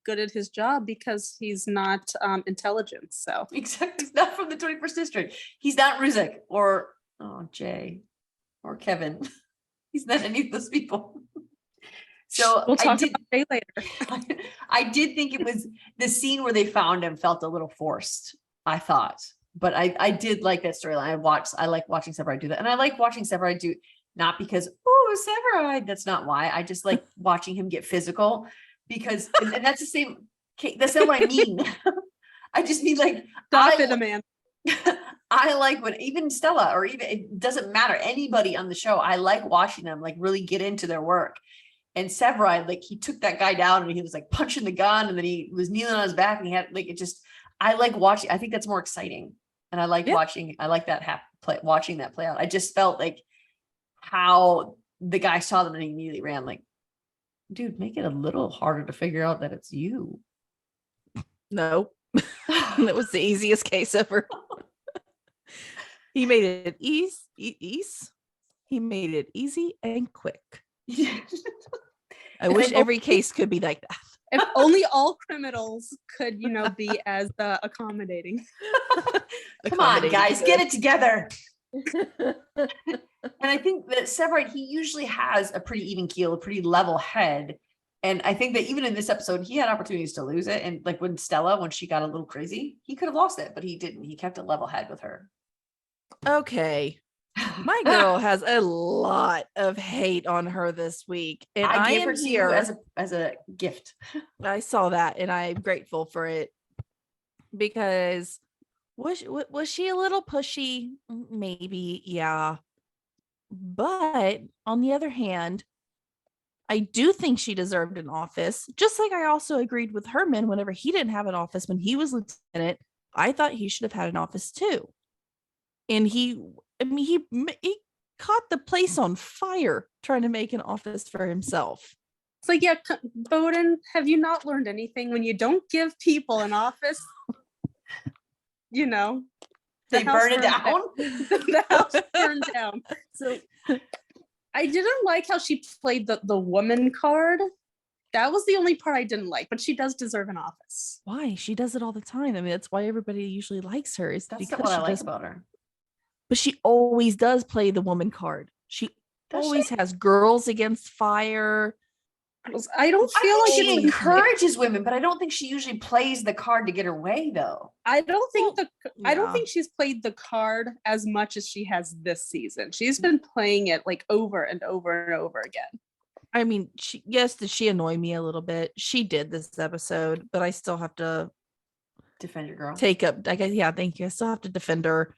good at his job because he's not intelligent. So
exactly, he's not from the 21st district. He's not Ruzik or Jay or Kevin. He's not any of those people. So
we'll talk about Jay later.
I did think it was the scene where they found him felt a little forced, I thought, but I did like that storyline. I like watching Severide do that, and I like watching Severide do. Not because, Severide, that's not why. I just like watching him get physical because, and that's the same, that's not what I mean. I just mean like,
stop it, Amanda.
I like when even Stella or even, it doesn't matter, anybody on the show, I like watching them like really get into their work. And Severide, like he took that guy down and he was like punching the gun and then he was kneeling on his back and he had like, I like watching, I think that's more exciting. And I like watching, I like that watching that play out. I just felt like, how the guy saw them and he immediately ran like, dude, make it a little harder to figure out that it's you.
No, that was the easiest case ever. He made it easy. He made it easy and quick. I wish every case could be like that.
If only all criminals could, be as accommodating.
Come on, guys, get it together. And I think that Severide, he usually has a pretty even keel, a pretty level head. And I think that even in this episode, he had opportunities to lose it. And like when she got a little crazy, he could have lost it, but he didn't. He kept a level head with her.
Okay. My girl has a lot of hate on her this week. And I
gave
am
her to
here
you as a gift.
I saw that and I'm grateful for it because was she a little pushy? Maybe, yeah. But on the other hand, I do think she deserved an office, just like I also agreed with Herman whenever he didn't have an office when he was lieutenant. I thought he should have had an office too. And he caught the place on fire trying to make an office for himself.
It's like, yeah, Bowden, have you not learned anything? When you don't give people an office,
they burn it down.
The house burned down. So I didn't like how she played the woman card. That was the only part I didn't like, but she does deserve an office.
Why? She does it all the time. I mean, that's why everybody usually likes her. Is
that's
because
what I like about her.
But she always does play the woman card. She always has girls against fire.
I don't feel like
she encourages women, but I don't think she usually plays the card to get her way, though.
I don't think she's played the card as much as she has this season. She's been playing it like over and over and over again.
I mean, did she annoy me a little bit? She did this episode, but I still have to
defend your girl.
Thank you. I still have to defend her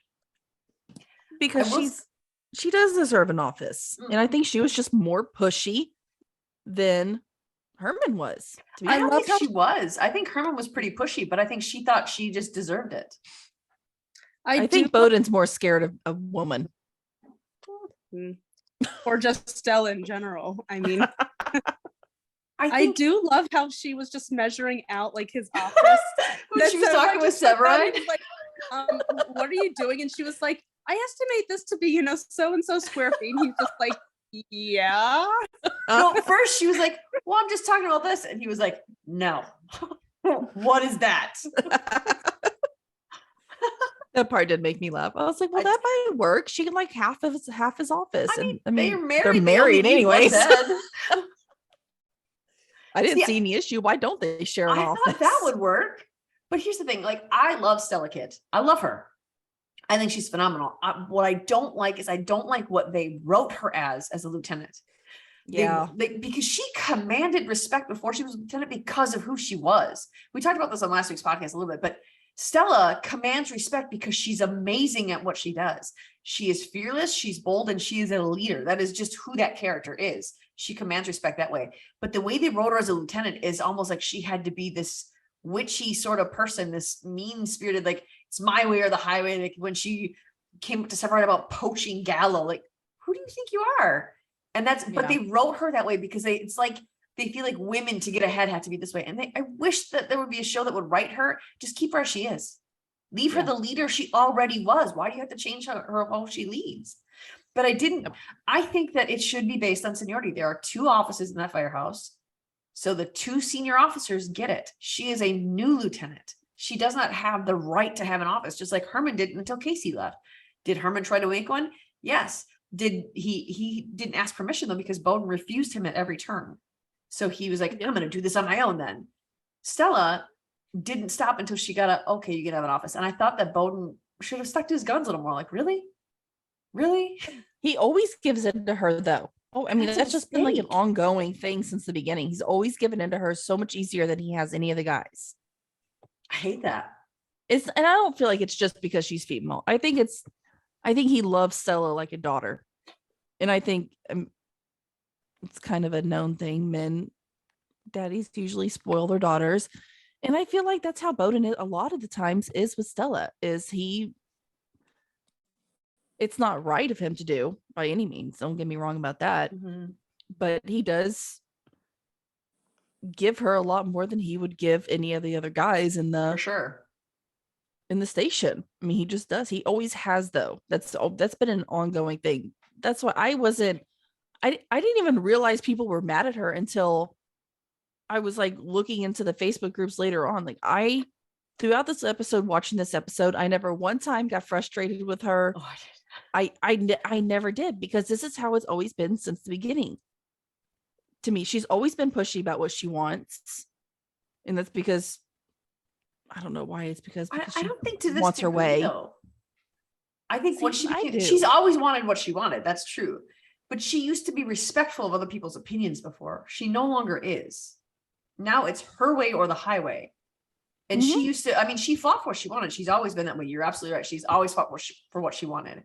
because she does deserve an office, and I think she was just more pushy than Herman was.
I don't think she was. I think Herman was pretty pushy, but I think she thought she just deserved it.
I think Bowden's more scared of a woman.
Or just Stella in general. I mean, I do love how she was just measuring out like his office.
When she was talking with Severide.
Like, what are you doing? And she was like, I estimate this to be, so and so square feet. And he's just like, yeah.
No, first she was like, well, I'm just talking about this. And he was like, no. What is that?
That part did make me laugh. I was like, well, that might work. She can like half his office.
I mean, they're
they're
married
anyways. I didn't
See,
see any issue. Why don't they share an
I
office?
thought that would work. But here's the thing, like, I love Stella Kid. I love her. I think she's phenomenal. What I don't like is I don't like what they wrote her as a lieutenant.
Yeah.
Because she commanded respect before she was a lieutenant because of who she was. We talked about this on last week's podcast a little bit, but Stella commands respect because she's amazing at what she does. She is fearless, she's bold, and she is a leader. That is just who that character is. She commands respect that way. But the way they wrote her as a lieutenant is almost like she had to be this witchy sort of person, this mean-spirited, like, it's my way or the highway. Like when she came up to Severide about poaching Gallo, like, who do you think you are? And but they wrote her that way because it's like, they feel like women to get ahead have to be this way. And I wish that there would be a show that would write her, just keep her as she is. Leave her the leader she already was. Why do you have to change her how she leads? But I think that it should be based on seniority. There are 2 offices in that firehouse. So the 2 senior officers get it. She is a new lieutenant. She does not have the right to have an office, just like Herman didn't until Casey left. Did Herman try to make one? Yes. Did he didn't ask permission though, because Bowden refused him at every turn. So he was like, I'm going to do this on my own then. Stella didn't stop until she got okay, you can have an office. And I thought that Bowden should have stuck to his guns a little more. Like, really? Really?
He always gives it to her though. Oh, I mean, that's just been like an
mistake.
ongoing thing since the beginning. He's always given in to her so much easier than he has any of the guys.
I hate that.
And I don't feel like it's just because she's female. I think he loves Stella like a daughter. And I think it's kind of a known thing. Daddies usually spoil their daughters. And I feel like that's how Bowden a lot of the times is with Stella, it's not right of him to do by any means. Don't get me wrong about that.
Mm-hmm.
But he does give her a lot more than he would give any of the other guys in the
For sure.
in the station. I mean, he just does. He always has though. That's been an ongoing thing. That's why I didn't even realize people were mad at her until I was like looking into the Facebook groups later on. Like throughout this episode, watching this episode, I never one time got frustrated with her.
Oh,
I never did, because this is how it's always been since the beginning. To me, she's always been pushy about what she wants. And that's because I don't know why. It's because
I don't think to this
wants her way.
Though. I think when
do.
she's always wanted what she wanted. That's true. But she used to be respectful of other people's opinions before. She no longer is. Now it's her way or the highway. And she used to, I mean, she fought for what she wanted. She's always been that way. You're absolutely right. She's always fought for what she wanted.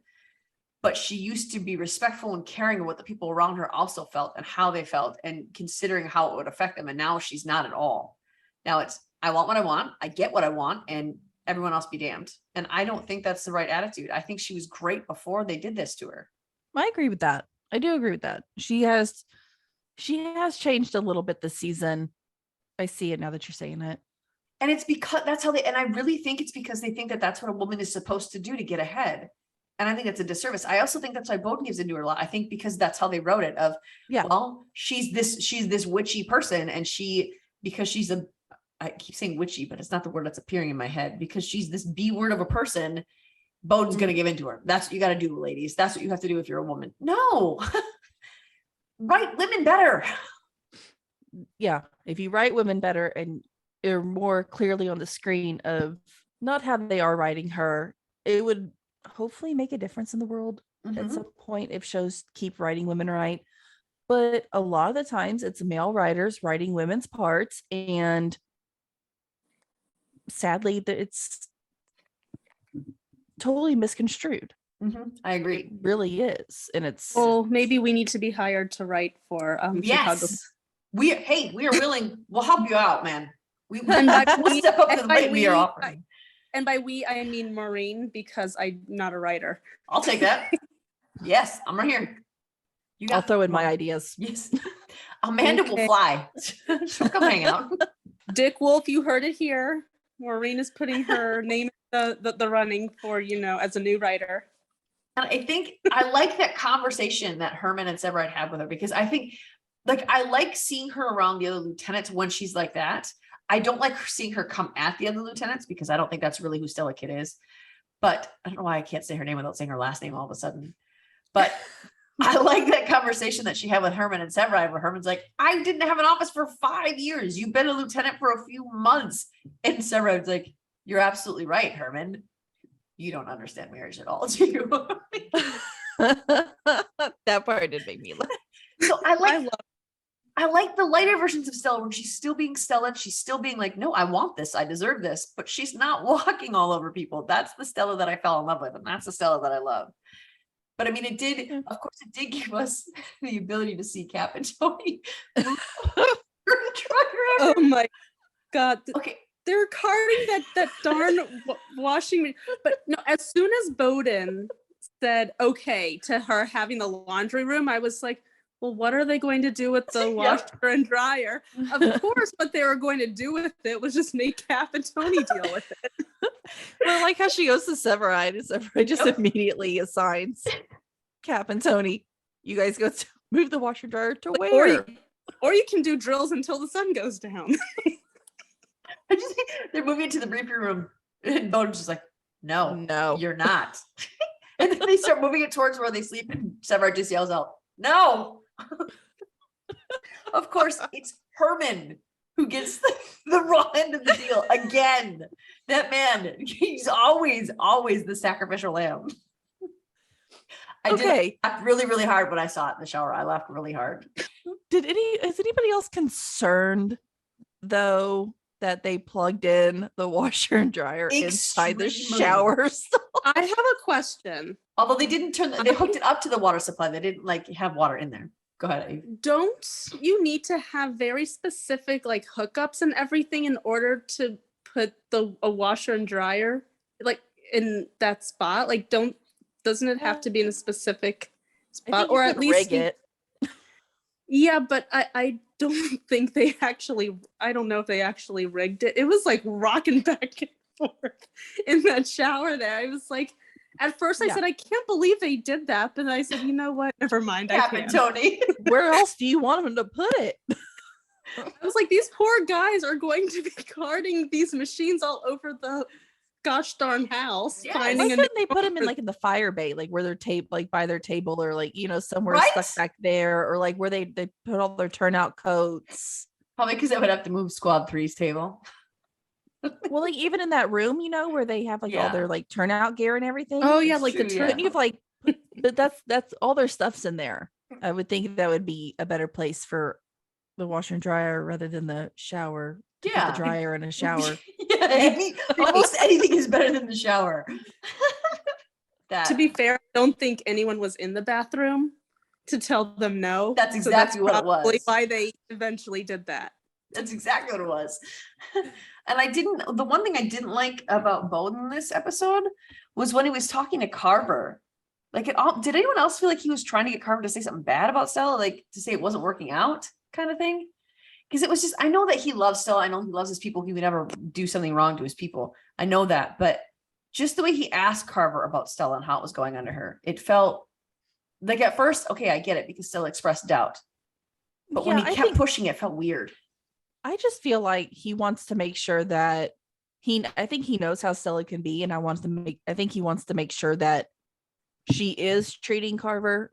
But she used to be respectful and caring of what the people around her also felt and how they felt and considering how it would affect them. And now she's not at all. Now it's, I want what I want. I get what I want, and everyone else be damned. And I don't think that's the right attitude. I think she was great before they did this to her.
I agree with that. I do agree with that. She has changed a little bit this season. I see it now that you're saying it.
And it's because that's how and I really think it's because they think that that's what a woman is supposed to do to get ahead. And I think that's a disservice. I also think that's why Bowden gives into her a lot. I think because that's how they wrote it well, she's this witchy person. And because she's I keep saying witchy, but it's not the word that's appearing in my head, because she's this B word of a person, Bowden's going to give into her. That's what you got to do, ladies. That's what you have to do if you're a woman. No, write women better.
Yeah. If you write women better and they're more clearly on the screen of not how they are writing her, it would hopefully make a difference in the world at some point if shows keep writing women right. But a lot of the times it's male writers writing women's parts, and sadly it's totally misconstrued.
I agree.
It really is. And it's,
well, maybe we need to be hired to write for Chicago.
We are willing. We'll help you out, man. We'll
step
up to the rate we are offering.
And by we, I mean Maureen, because I'm not a writer.
I'll take that. Yes, I'm right here.
I'll throw in my ideas.
Yes. Amanda will
Okay.
fly. She'll come hang out.
Dick Wolf, you heard it here. Maureen is putting her name in the running for, as a new writer.
And I think I like that conversation that Herman and Severide had with her, because I think, like, I like seeing her around the other lieutenants when she's like that. I don't like seeing her come at the other lieutenants, because I don't think that's really who Stella Kid is. But I don't know why I can't say her name without saying her last name all of a sudden. But I like that conversation that she had with Herman and Severide, where Herman's like, I didn't have an office for 5 years. You've been a lieutenant for a few months. And Severide's like, you're absolutely right, Herman. You don't understand marriage at all, do you?
That part did make me laugh.
So I like the lighter versions of Stella, where she's still being Stella, and she's still being like, no, I want this, I deserve this, but she's not walking all over people. That's the Stella that I fell in love with, and that's the Stella that I love. But I mean, it did give us the ability to see Cap and Tony.
Oh my God.
Okay.
They're carting that darn washing machine. But no, as soon as Bowden said okay to her having the laundry room, I was like, well, what are they going to do with the washer and dryer? Of course, what they were going to do with it was just make Cap and Tony deal with it.
Well, I like how she goes to Severide, and Severide just immediately assigns Cap and Tony, you guys go to move the washer dryer to where?
Or you can do drills until the sun goes down.
I just think they're moving into the briefing room, and Bowden's just like, no, you're not. And then they start moving it towards where they sleep, and Severide just yells out, no. Of course, it's Herman who gets the raw end of the deal again. That man, he's always the sacrificial lamb. I did laugh really, really hard when I saw it in the shower. I laughed really hard.
Is anybody else concerned though that they plugged in the washer and dryer inside the shower?
I have a question.
Although they didn't they hooked it up to the water supply. They didn't like have water in there. Go ahead, Eve.
Don't you need to have very specific like hookups and everything in order to put a washer and dryer like in that spot? Like, doesn't it have to be in a specific spot, or at least
rig it?
Yeah, but I don't think they actually. I don't know if they actually rigged it. It was like rocking back and forth in that shower there. I was like, at first I said, I can't believe they did that, but then I said, you know what? Never mind. I can't.
Tony.
Where else do you want them to put it?
I was like, these poor guys are going to be carting these machines all over the gosh darn house.
Yeah,
why couldn't they put them in like in the fire bay, like where they're taped, like by their table, or like somewhere stuck back there, or like where they put all their turnout coats?
Probably because I would have to move Squad 3's table.
Well, like even in that room, where they have like all their like turnout gear and everything.
Oh yeah, like the
couldn't you have like, but that's all their stuff's in there. I would think that would be a better place for the washer and dryer rather than the shower. Put the dryer in a shower.
Almost anything is better than the shower.
To be fair, I don't think anyone was in the bathroom to tell them no.
That's exactly what it was.
Why they eventually did that.
That's exactly what it was. And the one thing I didn't like about Bowden this episode was when he was talking to Carver. Like, did anyone else feel like he was trying to get Carver to say something bad about Stella? Like, to say it wasn't working out kind of thing? Because it was just, I know that he loves Stella. I know he loves his people. He would never do something wrong to his people. I know that. But just the way he asked Carver about Stella and how it was going under her, it felt like at first, okay, I get it because Stella expressed doubt. But when he kept pushing it felt weird.
I just feel like he wants to make sure that I think he knows how Stella can be. And I think he wants to make sure that she is treating Carver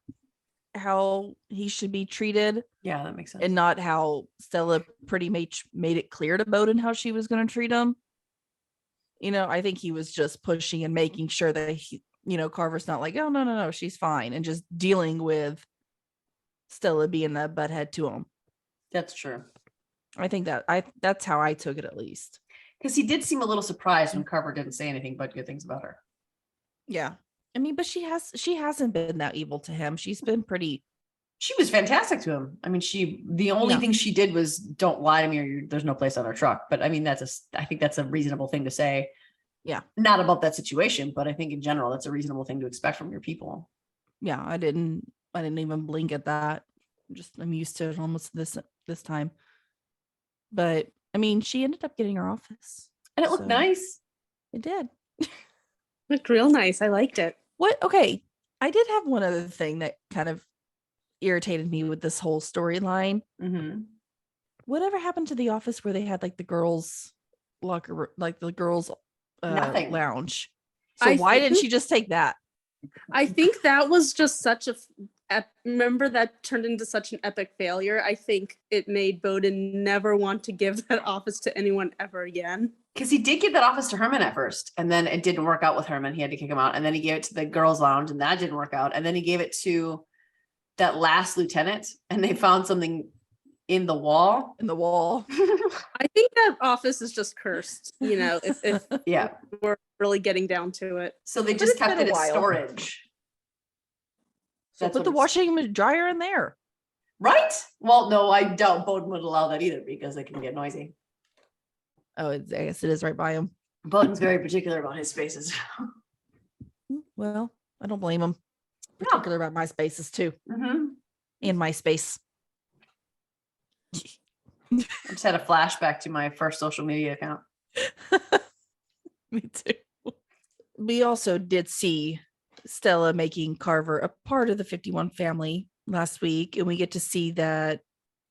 how he should be treated.
Yeah, that makes sense.
And not how Stella pretty much made it clear to Bowden how she was going to treat him. I think he was just pushing and making sure that Carver's not like, oh no, she's fine, and just dealing with Stella being that butthead to him.
That's true.
I think that's how I took it, at least.
Because he did seem a little surprised when Carver didn't say anything but good things about her.
Yeah. I mean, but she hasn't been that evil to him. She's been pretty.
She was fantastic to him. I mean, the only thing she did was don't lie to me or there's no place on our truck. But I mean, I think that's a reasonable thing to say.
Yeah.
Not about that situation, but I think in general, that's a reasonable thing to expect from your people.
Yeah. I didn't even blink at that. I'm used to it almost this time. But I mean, she ended up getting her office.
And it looked nice.
It did.
Looked real nice. I liked it.
Okay. I did have one other thing that kind of irritated me with this whole storyline.
Mm-hmm.
Whatever happened to the office where they had like the girls' locker, like the girls'
Nothing.
lounge? So why didn't she just take that?
I think that was just such a. Remember that turned into such an epic failure. I think it made Bowden never want to give that office to anyone ever again.
Because he did give that office to Herman at first, and then it didn't work out with Herman. He had to kick him out, and then he gave it to the girls' lounge, and that didn't work out. And then he gave it to that last lieutenant, and they found something in the wall.
I think that office is just cursed, if
yeah,
we're really getting down to it.
So they just kept it as storage.
So put the washing dryer in there.
Right? Well, no, I doubt Bowden would allow that either because it can get noisy.
Oh, I guess it is right by him.
Bowden's very particular about his spaces.
Well, I don't blame him. Particular about my spaces too.
Mm-hmm.
And my space.
I just had a flashback to my first social media account.
Me too. We also did see Stella making Carver a part of the 51 family last week, and we get to see that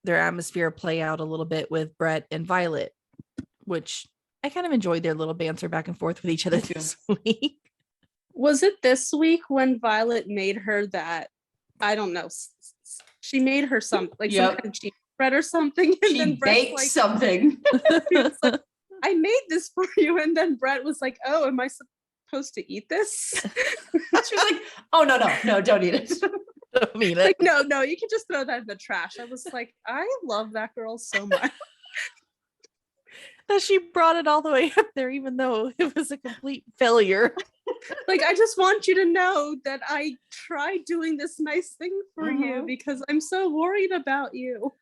their atmosphere play out a little bit with Brett and Violet, which I kind of enjoyed their little banter back and forth with each other this week.
Was it this week when Violet made her that, I don't know, she made her some kind of cheese bread or something, and
she
then Brett's
baked something.
Like, I made this for you, and then Brett was like, "Oh, am I supposed to eat this?"
She was like, "Oh no, don't eat it.
Don't eat it."
Like, no, you can just throw that in the trash. I was like, I love that girl so much.
That she brought it all the way up there, even though it was a complete failure.
Like, I just want you to know that I tried doing this nice thing for you because I'm so worried about you.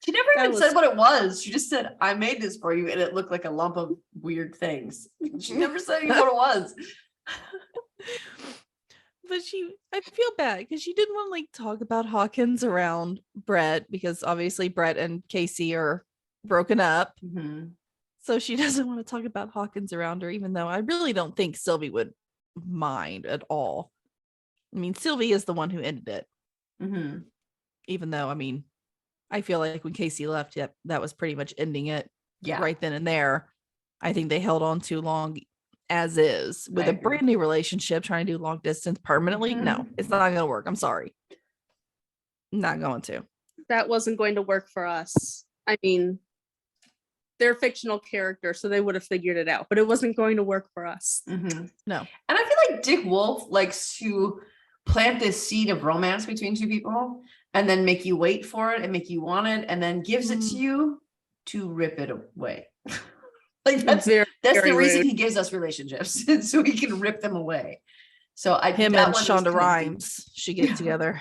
She never even said what it was. She just said, I made this for you, and it looked like a lump of weird things. She never said even what it was.
But I feel bad because she didn't want to like talk about Hawkins around Brett, because obviously Brett and Casey are broken up.
Mm-hmm.
So she doesn't want to talk about Hawkins around her, even though I really don't think Sylvie would mind at all. I mean, Sylvie is the one who ended it.
Mm-hmm.
Even though, I mean, I feel like when Casey left, that was pretty much ending it right then and there. I think they held on too long as is with a brand new relationship, trying to do long distance permanently. Mm-hmm. No, it's not going to work. I'm sorry. Not going to. That
wasn't going to work for us. I mean, they're a fictional character, so they would have figured it out, but it wasn't going to work for us.
Mm-hmm.
No.
And I feel like Dick Wolf likes to plant this seed of romance between two people and then make you wait for it and make you want it, and then gives it to you to rip it away. Like that's the reason he gives us relationships, so he can rip them away. So
him and Shonda Rhimes should get together.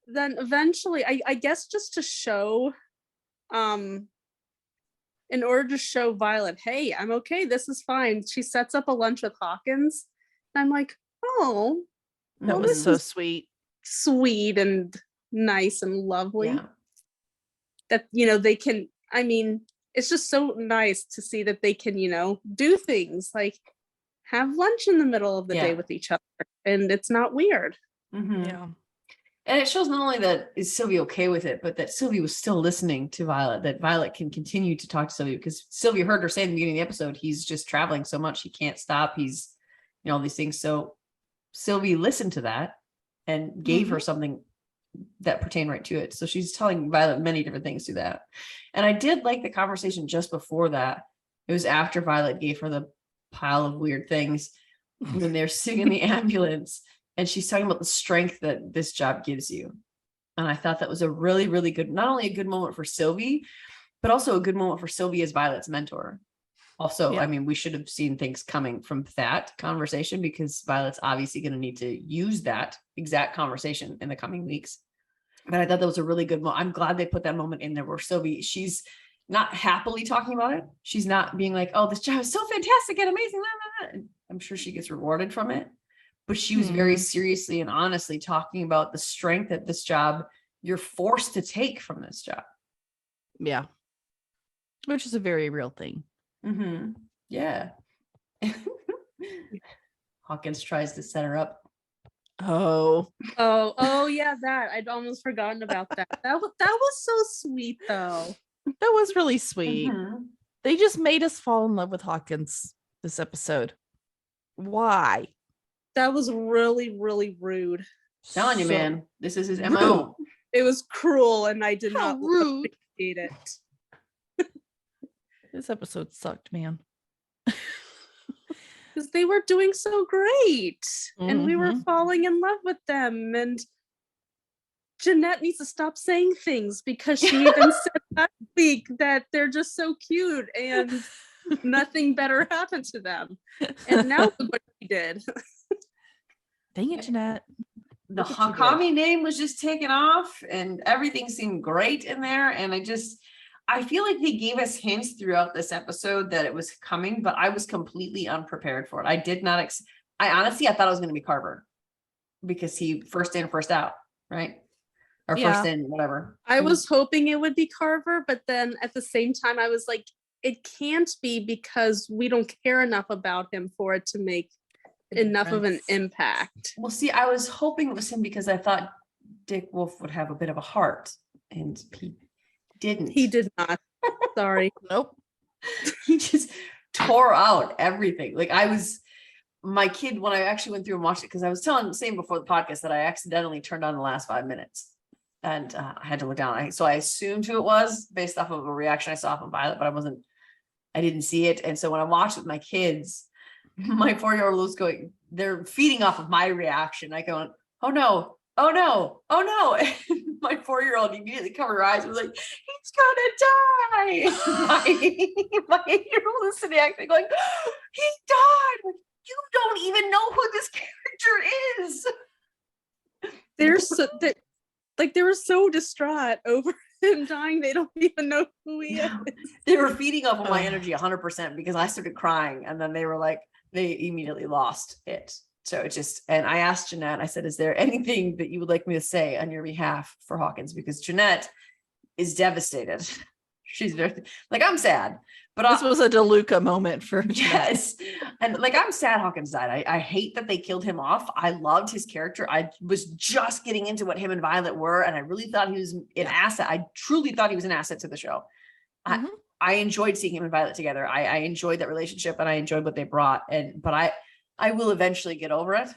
Then eventually, I guess just to show, in order to show Violet, hey, I'm okay, this is fine. She sets up a lunch with Hawkins. And I'm like, oh,
that was so sweet.
Sweet and nice and lovely. Yeah. That, they can, I mean, it's just so nice to see that they can, do things like have lunch in the middle of the day with each other. And it's not weird.
Mm-hmm. Yeah. And it shows not only that is Sylvie okay with it, but that Sylvie was still listening to Violet, that Violet can continue to talk to Sylvie, because Sylvie heard her say in the beginning of the episode, he's just traveling so much, he can't stop. He's, all these things. So Sylvie listened to that and gave her something that pertained right to it. So she's telling Violet many different things through that. And I did like the conversation just before that. It was after Violet gave her the pile of weird things when they're sitting in the ambulance. And she's talking about the strength that this job gives you. And I thought that was a really, really good, not only a good moment for Sylvie, but also a good moment for Sylvie as Violet's mentor. Also, I mean, we should have seen things coming from that conversation, because Violet's obviously going to need to use that exact conversation in the coming weeks. But I thought that was a really good moment. I'm glad they put that moment in there where Sylvie, she's not happily talking about it. She's not being like, oh, this job is so fantastic and amazing. I'm sure she gets rewarded from it. But she was very seriously and honestly talking about the strength that this job you're forced to take from this job.
Yeah. Which is a very real thing.
Mm-hmm. Yeah. Hawkins tries to set her up.
Oh yeah, that I'd almost forgotten about that. That was so sweet though.
That was really sweet.
Mm-hmm.
They just made us fall in love with Hawkins this episode. Why?
That was really, really rude.
Telling you,
So
man, this is his
rude.
MO.
It was cruel, and I did
How
not
rude.
appreciate it.
This episode sucked, man.
Because they were doing so great, and we were
Mhm.
falling in love with them. And Jeanette needs to stop saying things, because she even said last week that they're just so cute and nothing better happened to them. And now look what she did.
Dang it, Jeanette.
The
Look what you did.
Hakami name was just taken off and everything seemed great in there. And I feel like they gave us hints throughout this episode that it was coming, but I was completely unprepared for it. I did not, I honestly thought it was going to be Carver because he first in, first out, right? Or
Yeah.
first in, whatever.
I was hoping it would be Carver, but then at the same time, I was like, it can't be, because we don't care enough about him for it to make enough of an
Difference.
impact.
Well, see, I was hoping it was him because I thought Dick Wolf would have a bit of a heart, and he didn't.
He did not. Sorry.
Nope.
He just tore out everything. Like my kid, when I actually went through and watched it, because I was saying before the podcast that I accidentally turned on the last 5 minutes, and I had to look down. So I assumed who it was based off of a reaction I saw from Violet, but I didn't see it. And so when I watched with my kids, my 4-year-old was going, they're feeding off of my reaction. I go, oh no, oh no, oh no. And my 4-year-old immediately covered her eyes and was like, he's gonna die. My 8-year-old is sitting actually going, he died. Like, you don't even know who this character is.
They were so distraught over him dying, they don't even know who he is.
They were feeding off of my energy 100% because I started crying, and then they were like, they immediately lost it. So it just, and I asked Jeanette, I said, is there anything that you would like me to say on your behalf for Hawkins? Because Jeanette is devastated. She's very, like, I'm sad, but
This was a DeLuca moment for Jeanette.
yes. And like, I'm sad Hawkins died. I hate that they killed him off. I loved his character. I was just getting into what him and Violet were, and I really thought he was an asset. I truly thought he was an asset to the show.
Mhm.
I enjoyed seeing him and Violet together. I enjoyed that relationship, and I enjoyed what they brought. But I will eventually get over it,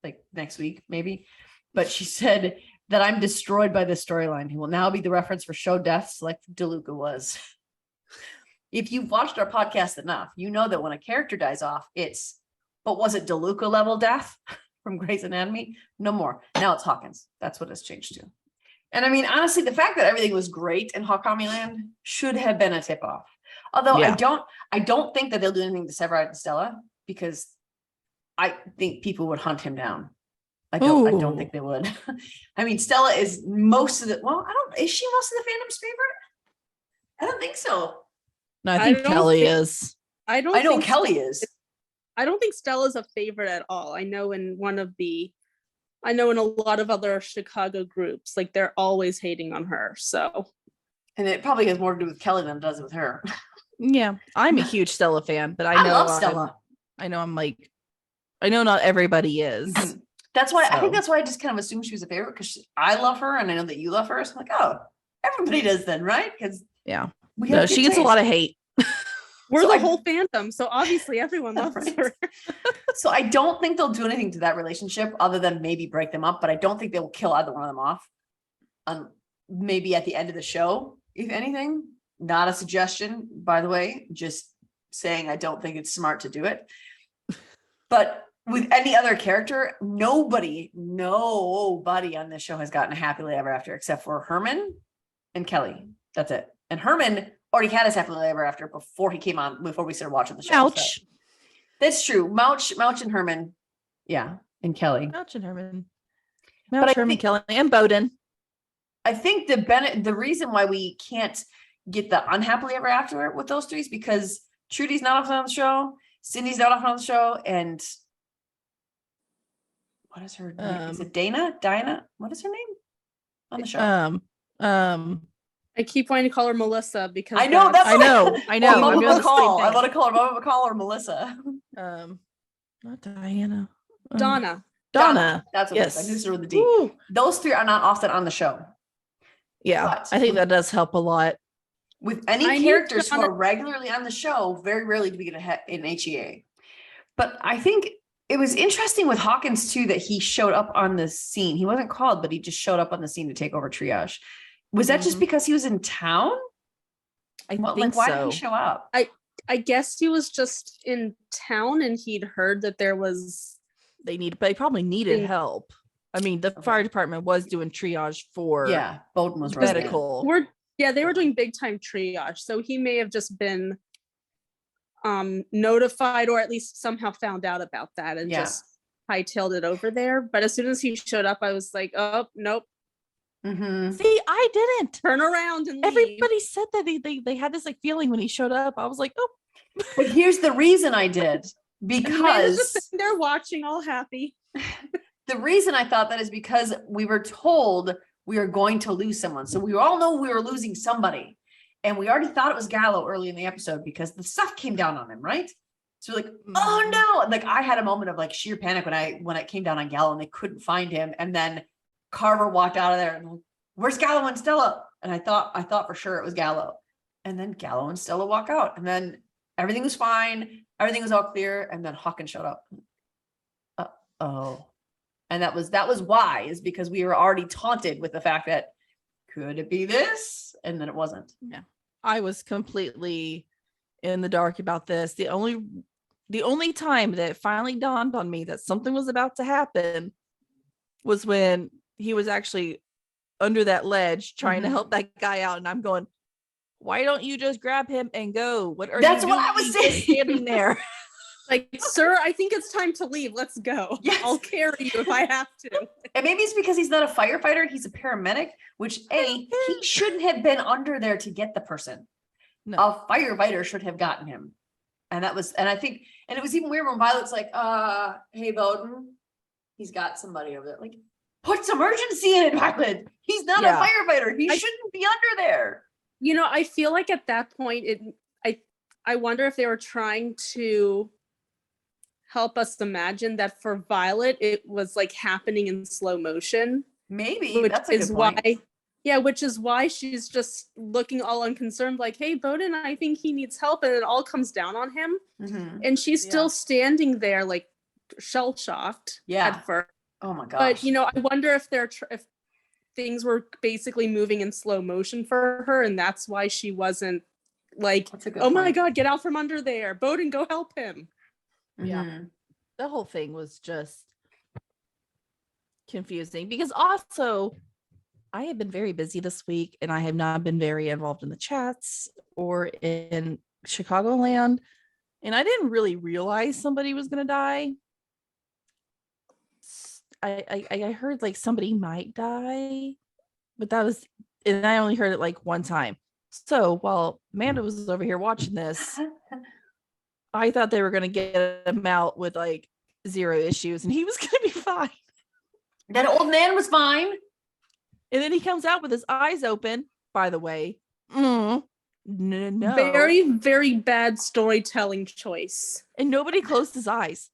like next week, maybe. But she said that I'm destroyed by this storyline. He will now be the reference for show deaths like DeLuca was. If you've watched our podcast enough, you know that when a character dies off, but was it DeLuca level death from Grey's Anatomy? No more. Now it's Hawkins. That's what it's changed to. And I mean, honestly, the fact that everything was great in Hawkami Land should have been a tip off. Although
Yeah.
I don't think that they'll do anything to Severide and Stella, because I think people would hunt him down. I don't
Ooh.
think they would. I mean, Stella is is she most of the fandom's favorite? I don't think so.
No, I think
don't
Kelly
think-
is.
I
I know
think
Kelly is.
I don't think Stella's a favorite at all. I know in a lot of other Chicago groups, like, they're always hating on her. So
And it probably has more to do with Kelly than it does with her.
Yeah, I'm a huge Stella fan, but I
I
know
love Stella.
I know I know not everybody is.
That's why I think
So.
that's why I just kind of assumed she was a favorite, because I love her and I know that you love her. So I'm like, oh, everybody does then, right? Because
Yeah.
we
No, she gets a lot of hate.
we're
So
the
I-
whole fandom, so obviously everyone loves
Right.
her.
So I don't think they'll do anything to that relationship other than maybe break them up, but I don't think they'll kill either one of them off. Maybe at the end of the show, if anything. Not a suggestion, by the way, just saying I don't think it's smart to do it. But with any other character, nobody on this show has gotten a happily ever after except for Herman and Kelly. That's it. And Herman already had his happily ever after before he came on, before we started watching the show.
Ouch.
So that's true. Mouch and Herman. Yeah. And Kelly.
Mouch and Herman.
But
Mouch,
I
Herman,
think-
Kelly, and Bowden.
I think the reason why we can't get the unhappily ever after with those three is because Trudy's not often on the show, Cindy's not often on the show, and what is her name? Is it Dinah? What is her name? on the show?
I keep wanting to call her Melissa because
I know that's
I know.
Or
I'm
Mama
doing the same
McCall. I
thing.
want to call her Mama McCall or Melissa.
Not Diana.
Donna.
Donna.
That's what
Yes.
it is. I knew it with the D.
Woo.
Those three are not often on the show.
Yeah,
But
I think that does help a lot.
with any
I need
characters who
Donna-
are regularly on the show, very rarely do we get an HEA. But I think it was interesting with Hawkins too that he showed up on the scene. He wasn't called, but he just showed up on the scene to take over triage. Was that just because he was in town?
I
Well,
think
why
so.
did he show up?
I guess he was just in town and he'd heard that there was
They probably needed help. I mean, the fire department was doing triage for
Bowden was running it.
medical.
they were doing big time triage. So he may have just been notified or at least somehow found out about that and just hightailed it over there. But as soon as he showed up, I was like, oh, nope.
Mm-hmm.
See, I didn't
Turn around and leave.
Everybody said that they had this like feeling when he showed up. I was like, oh.
But here's the reason I did.
Amanda's just
Because
sitting there watching all happy.
the reason I thought that is because we were told we are going to lose someone. So we all know we were losing somebody. And we already thought it was Gallo early in the episode because the stuff came down on him, right? So we're like, oh no. Like I had a moment of like sheer panic when it came down on Gallo and they couldn't find him. And then Carver walked out of there and where's Gallo and Stella? And I thought for sure it was Gallo. And then Gallo and Stella walk out. And then everything was fine. Everything was all clear. And then Hawkins showed up. Uh-oh. And that was why, is because we were already taunted with the fact that could it be this? And then it wasn't.
Yeah. I was completely in the dark about this. The only time that it finally dawned on me that something was about to happen was when he was actually under that ledge trying to help that guy out. And I'm going, why don't you just grab him and go? What are
That's
you
what
doing
I was
just
saying.
standing there?
Like, sir, I think it's time to leave. Let's go.
Yes.
I'll carry you if I have to.
And maybe it's because he's not a firefighter, he's a paramedic, which he shouldn't have been under there to get the person.
No.
A firefighter should have gotten him. And it was even weird when Violet's like, hey Bowden, he's got somebody over there. Like, put some urgency in it, Violet. He's not a firefighter. He shouldn't be under there.
You know, I feel like at that point, I wonder if they were trying to help us imagine that for Violet, it was like happening in slow motion.
Maybe
which
that's a
is
good point.
which is why she's just looking all unconcerned, like, hey, Bowden, I think he needs help. And it all comes down on him.
Mm-hmm.
And she's still standing there, like shell-shocked at first.
Oh my gosh.
But, you know, I wonder if if things were basically moving in slow motion for her. And that's why she wasn't like, oh my God, get out from under there. Bowden, go help him.
Yeah. The whole thing was just confusing because also I have been very busy this week and I have not been very involved in the chats or in Chicagoland. And I didn't really realize somebody was going to die. I heard like somebody might die, but and I only heard it like one time. So while Amanda was over here watching this, I thought they were going to get him out with like 0 issues and he was going to be fine.
That old man was fine.
And then he comes out with his eyes open, by the way. No.
Very, very bad storytelling choice.
And nobody closed his eyes.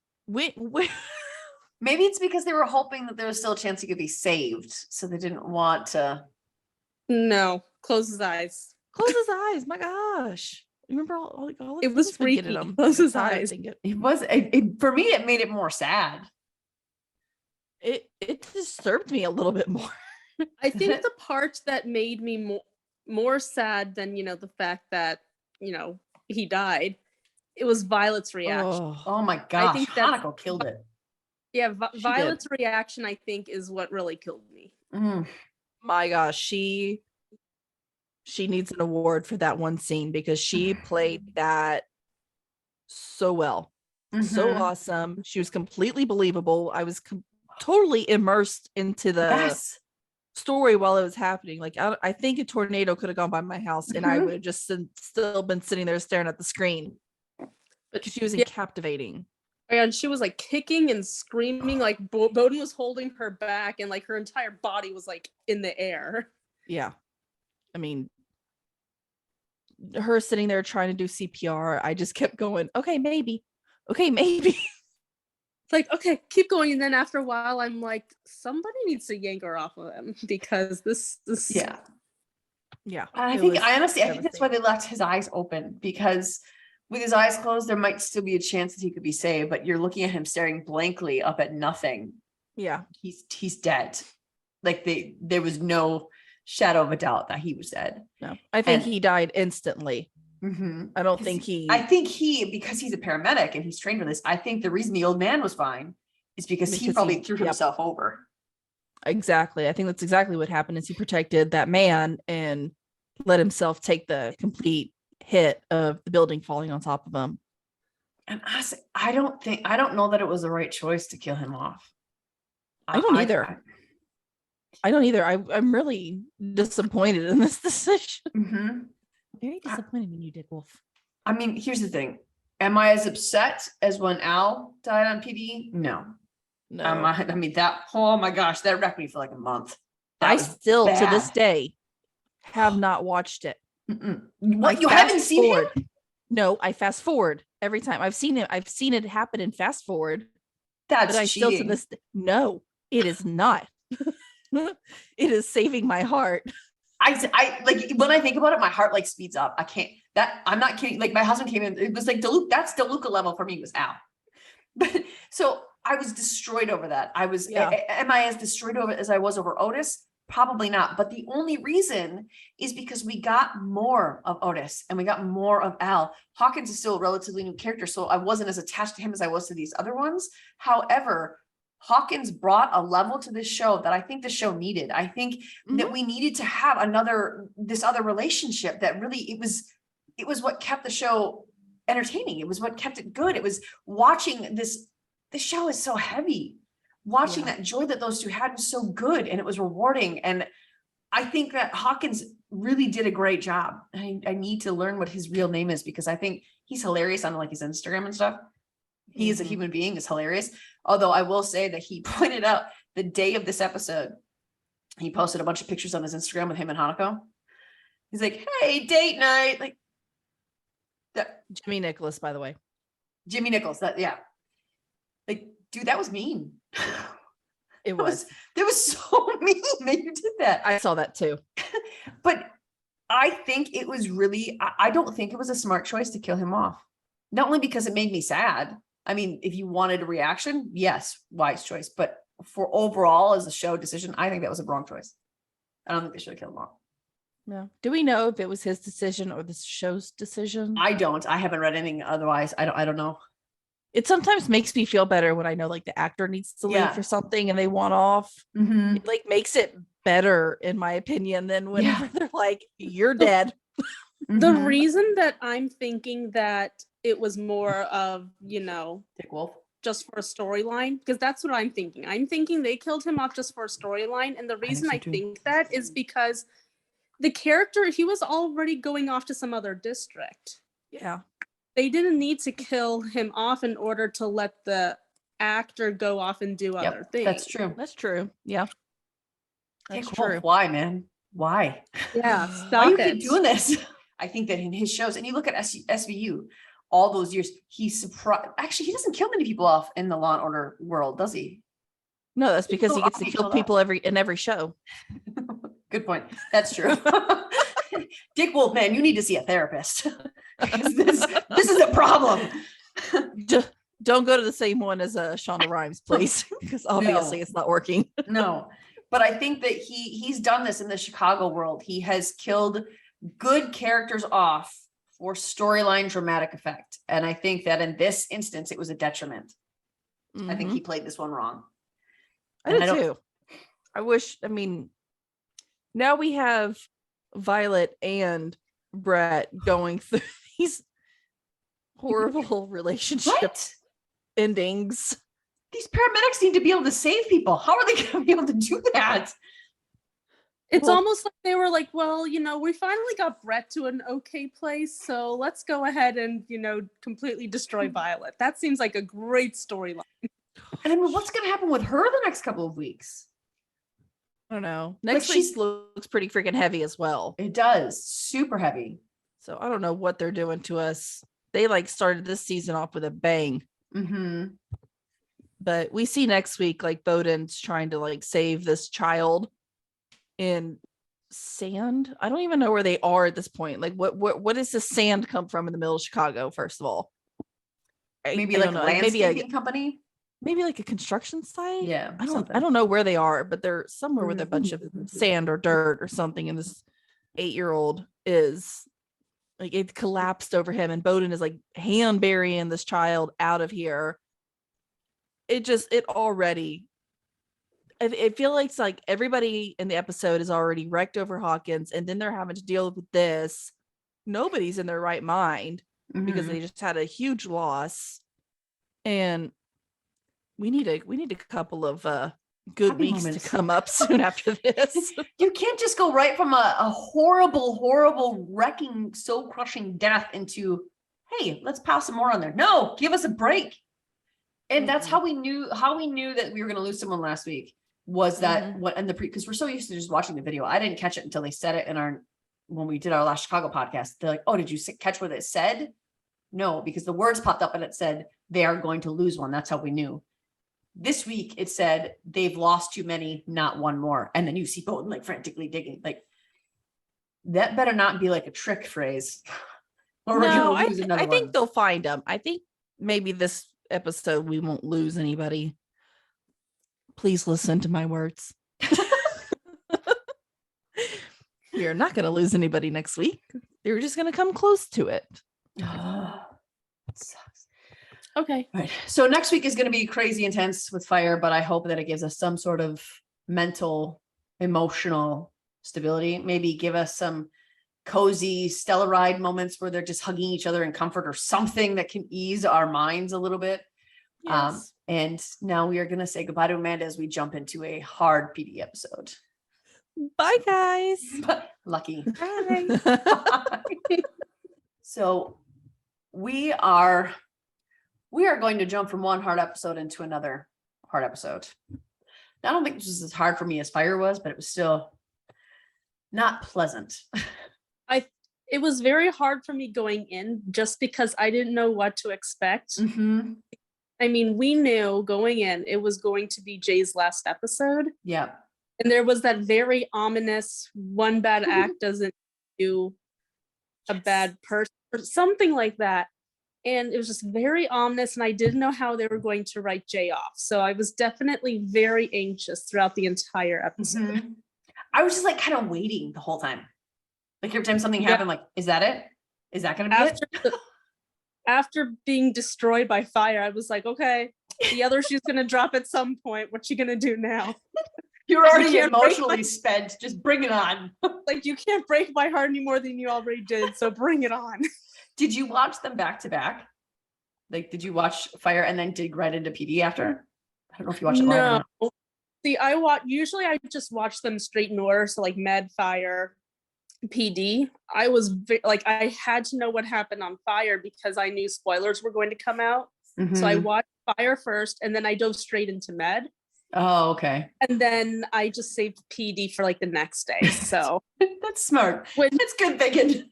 Maybe it's because they were hoping that there was still a chance he could be saved. So they didn't want to.
No, close his eyes.
Close his eyes. My gosh. Remember all
it was freaky. Close his eyes.
It was for me, it made it more sad.
It disturbed me a little bit more.
I think the part that made me more sad than, you know, the fact that, you know, he died, it was Violet's reaction.
Oh my gosh.
I think
Hanako killed it.
Yeah, Violet's reaction, I think, is what really killed me.
My gosh, she needs an award for that one scene because she played that so well. So awesome. She was completely believable. I was totally immersed into the story while it was happening. Like I think a tornado could have gone by my house and I would have just still been sitting there staring at the screen. But she was captivating.
And she was like kicking and screaming, like Bowden was holding her back, and like her entire body was like in the air.
Yeah. I mean, her sitting there trying to do CPR, I just kept going, okay, maybe. Okay, maybe.
It's like, okay, keep going. And then after a while, I'm like, somebody needs to yank her off of him, because this
Yeah.
Yeah.
And
it
I
was
think that's why
devastating.
they left his eyes open, because with his eyes closed, there might still be a chance that he could be saved, but you're looking at him staring blankly up at nothing.
Yeah.
He's dead. Like there was no shadow of a doubt that he was dead.
No. I think
And-
he died instantly.
Mhm.
I don't
'Cause
think he
I think because he's a paramedic and he's trained for this, I think the reason the old man was fine is because he
Because
probably
he-
threw
yep.
himself over.
exactly. I think that's exactly what happened is he protected that man and let himself take the complete hit of the building falling on top of him.
And I don't know that it was the right choice to kill him off.
I don't either. I don't either. I'm really disappointed in this decision.
Mhm.
Very disappointed in you, Dick Wolf.
I mean, here's the thing. Am I as upset as when Al died on PD? No.
No.
I mean, oh my gosh, that wrecked me for like a month. That
I
was
still to this
bad.
day have not watched it.
What,
I
you haven't
fast
seen
forward.
him?
No, I fast forward every time. I've seen it happen in fast forward.
That's
But I still to
cheating.
this no, it is not. It is saving my heart.
I like when I think about it, my heart like speeds up. I can't I'm not kidding. Like my husband came in, it was like that's DeLuca level for me was Al. But so I was destroyed over that. Am I as destroyed over it as I was over Otis? Probably not. But the only reason is because we got more of Otis and we got more of Al. Hawkins is still a relatively new character, so I wasn't as attached to him as I was to these other ones. However, Hawkins brought a level to this show that I think the show needed. I think that we needed to have this other relationship that really, it was what kept the show entertaining. It was what kept it good. It was watching this show is so heavy. Watching that joy that those two had was so good and it was rewarding. And I think that Hawkins really did a great job. I need to learn what his real name is because I think he's hilarious on like his Instagram and stuff. He is a human being, is hilarious. Although I will say that he pointed out the day of this episode, he posted a bunch of pictures on his Instagram with him and Hanako. He's like, hey, date night. Like that.
Jimmy Nicholas, by the way.
Jimmy Nichols. Like, dude, that was mean.
It was.
That was so mean that you did that.
I saw that too.
But I think it was really, I don't think it was a smart choice to kill him off. Not only because it made me sad. I mean, if you wanted a reaction, yes, wise choice. But for overall as a show decision, I think that was a wrong choice. I don't think they should have killed him off.
No. Do we know if it was his decision or the show's decision?
I don't. I haven't read anything otherwise. I don't know.
It sometimes makes me feel better when I know like the actor needs to leave for something and they want off.
Mm-hmm.
It like makes it better, in my opinion, than whenever they're like, you're dead.
The reason that I'm thinking that it was more of,
Dick Wolf,
just for a storyline, because that's what I'm thinking. I'm thinking they killed him off just for a storyline. And the reason I think that is because the character, he was already going off to some other district.
Yeah.
They didn't need to kill him off in order to let the actor go off and do other things.
That's true.
That's true. Yeah. That's
Dick
true.
Wolf, why, man? Why?
Yeah,
Why
stop
you
it.
keep doing this? I think that in his shows, and you look at SVU, all those years, he's surprised. Actually, he doesn't kill many people off in the Law and Order world, does he?
No, that's because he gets to kill people in every show.
Good point. That's true. Dick Wolf, man, you need to see a therapist. This is a problem.
Just don't go to the same one as Shonda Rhimes, please, because obviously it's not working.
No, but I think that he's done this in the Chicago world. He has killed good characters off for storyline dramatic effect, and I think that in this instance, it was a detriment. I think he played this one wrong.
I do too. I wish. I mean, now we have Violet and Brett going through these horrible relationship endings.
These paramedics need to be able to save people. How are they going to be able to do that?
It's
Well-
almost like they were like, well, we finally got Brett to an okay place, so let's go ahead and, completely destroy Violet. That seems like a great storyline.
And I mean, what's going to happen with her the next couple of weeks?
I don't know.
Like,
Next
she's-
week looks pretty freaking heavy as well.
It does. Super heavy.
So I don't know what they're doing to us. They like started this season off with a bang.
Mm-hmm.
But we see next week like Bowden's trying to like save this child in sand. I don't even know where they are at this point. Like what does the sand come from in the middle of Chicago, first of all?
Maybe
I
like
don't
a
know, like
landscaping company.
maybe like a construction site.
Yeah.
I don't know where they are, but they're somewhere with a bunch of
Mhm.
sand or dirt or something, and this 8-year-old is like, it collapsed over him, and Bowden is like hand burying this child out of here. It already, I feel like it's like everybody in the episode is already wrecked over Hawkins, and then they're having to deal with this. Nobody's in their right mind because
Mhm.
they just had a huge loss, and we need a couple of good
Happy
weeks
moments.
to come up soon after this.
You can't just go right from a horrible, wrecking, soul crushing death into, hey, let's pass some more on there. No, give us a break. And that's how we knew that we were going to lose someone last week, was that what, and because we're so used to just watching the video. I didn't catch it until they said it when we did our last Chicago podcast. They're like, oh, did you catch what it said? No, because the words popped up and it said they are going to lose one. That's how we knew. This week it said they've lost too many, not one more. And then you see Bowden like frantically digging. Like, that better not be like a trick phrase. Or we're
No,
gonna lose another
I think
one.
they'll find them. I think maybe this episode we won't lose anybody. Please listen to my words. We are not going to lose anybody next week. They're just going to come close to it.
Sucks.
Okay.
All right. So next week is going to be crazy intense with fire, but I hope that it gives us some sort of mental, emotional stability. Maybe give us some cozy Stella ride moments where they're just hugging each other in comfort or something that can ease our minds a little bit.
Yes.
And now we are going to say goodbye to Amanda as we jump into a hard PD episode.
Bye, guys.
Lucky.
Bye.
So we are going to jump from one hard episode into another hard episode. I don't think this was as hard for me as fire was, but it was still not pleasant.
It was very hard for me going in just because I didn't know what to expect.
Mm-hmm.
I mean, we knew going in it was going to be Jay's last episode.
Yeah.
And there was that very ominous one bad act doesn't do a bad person or something like that. And it was just very ominous, and I didn't know how they were going to write Jay off. So I was definitely very anxious throughout the entire episode.
Mm-hmm. I was just like kind of waiting the whole time. Like every time something
Yeah.
happened, like, is that it? Is that going to be it?
After being destroyed by fire, I was like, okay, the other shoe's going to drop at some point. What's she going to do now?
You're already
can't break
emotionally spent. Just bring it on.
Like, you can't break my heart any more than you already did. So bring it on.
Did you watch them back to back? Like, did you watch Fire and then dig right into PD after? I don't know if you watched it live or
No.
not.
See, usually I just watch them straight in order. So like Med, Fire, PD. I was I had to know what happened on Fire because I knew spoilers were going to come out. So I
Mhm.
watched Fire first, and then I dove straight into Med,
Oh, okay.
and then I just saved PD for like the next day. So
That's smart.
When-
That's good thinking.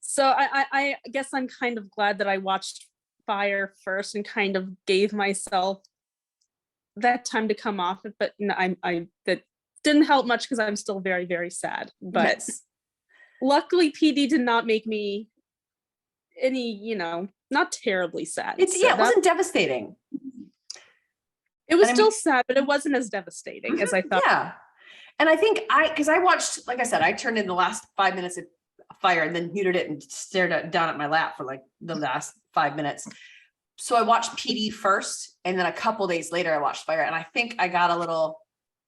so I guess I'm kind of glad that I watched Fire first and kind of gave myself that time to come off it. But no, that didn't help much because I'm still very, very sad. But
Yes.
luckily PD did not make me any, not terribly sad.
It
So
wasn't devastating.
it was
and I
still
mean-
sad, but it wasn't as devastating as I thought.
Yeah. And I think because I watched, like I said, I turned in the last 5 minutes of Fire and then muted it and stared down at my lap for like the last 5 minutes. So I watched PD first, and then a couple days later I watched Fire, and I think I got a little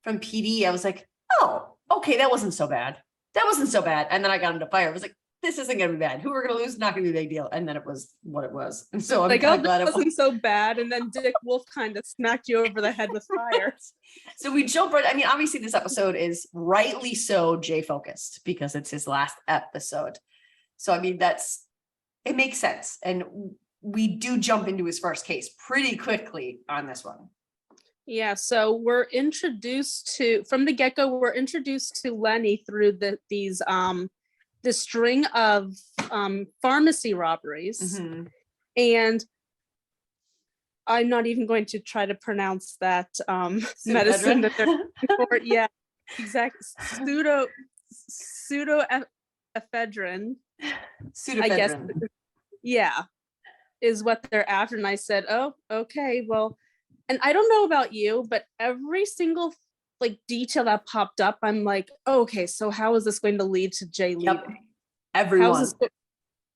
from PD. I was like, oh, okay, that wasn't so bad. And then I got into Fire. I was like, this isn't gonna be bad. Who we're gonna lose, not gonna be a big deal. And then it was what it was. And so I'm
Like,
kind
oh,
of glad
this
it was.
wasn't so bad. And then Dick Wolf kind of smacked you over the head with fire.
So we jump right. I mean, obviously, this episode is rightly so Jay focused because it's his last episode. So I mean, it makes sense. And we do jump into his first case pretty quickly on this one.
Yeah, so we're introduced to, from the get-go, we're introduced to Lenny through this string of pharmacy robberies.
Mhm.
And I'm not even going to try to pronounce that medicine that they're looking for. Yeah, exactly. Pseudoephedrine. I guess, yeah, is what they're after. And I said, oh, okay, well, and I don't know about you, but every single like detail that popped up, I'm like, oh, okay, so how is this going to lead to Jay leaving?
Yep. Everyone.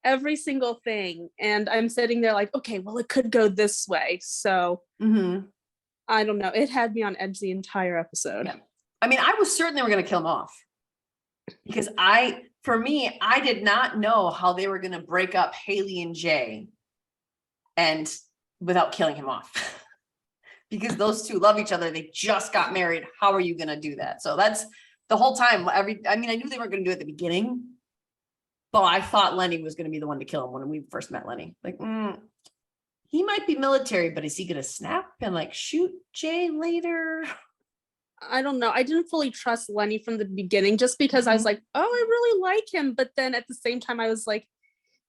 Every single thing. And I'm sitting there like, okay, well, it could go this way. So I don't know. It had me on edge the entire episode.
Yeah. I mean, I was certain they were going to kill him off because for me, I did not know how they were going to break up Haley and Jay and without killing him off because those two love each other. They just got married. How are you going to do that? So that's the whole time. I knew they weren't going to do it at the beginning, but I thought Lenny was going to be the one to kill him when we first met Lenny. Like, he might be military, but is he going to snap and like shoot Jay later?
I don't know. I didn't fully trust Lenny from the beginning just because I was like, oh, I really like him. But then at the same time, I was like,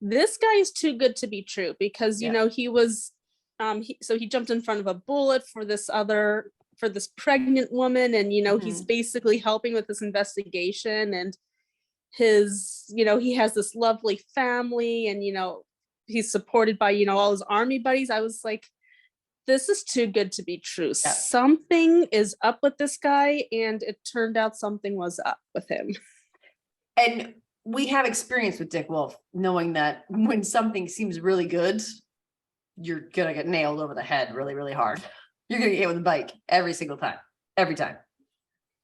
this guy is too good to be true because, you know, he was, so he jumped in front of a bullet for this pregnant woman. And, you know, he's basically helping with this investigation and he has this lovely family and, you know, he's supported by, you know, all his army buddies. I was like, this is too good to be true. Yeah. Something is up with this guy, and it turned out something was up with him.
And we have experience with Dick Wolf, knowing that when something seems really good, you're gonna get nailed over the head really, really hard. You're gonna get hit with a bike every single time, every time.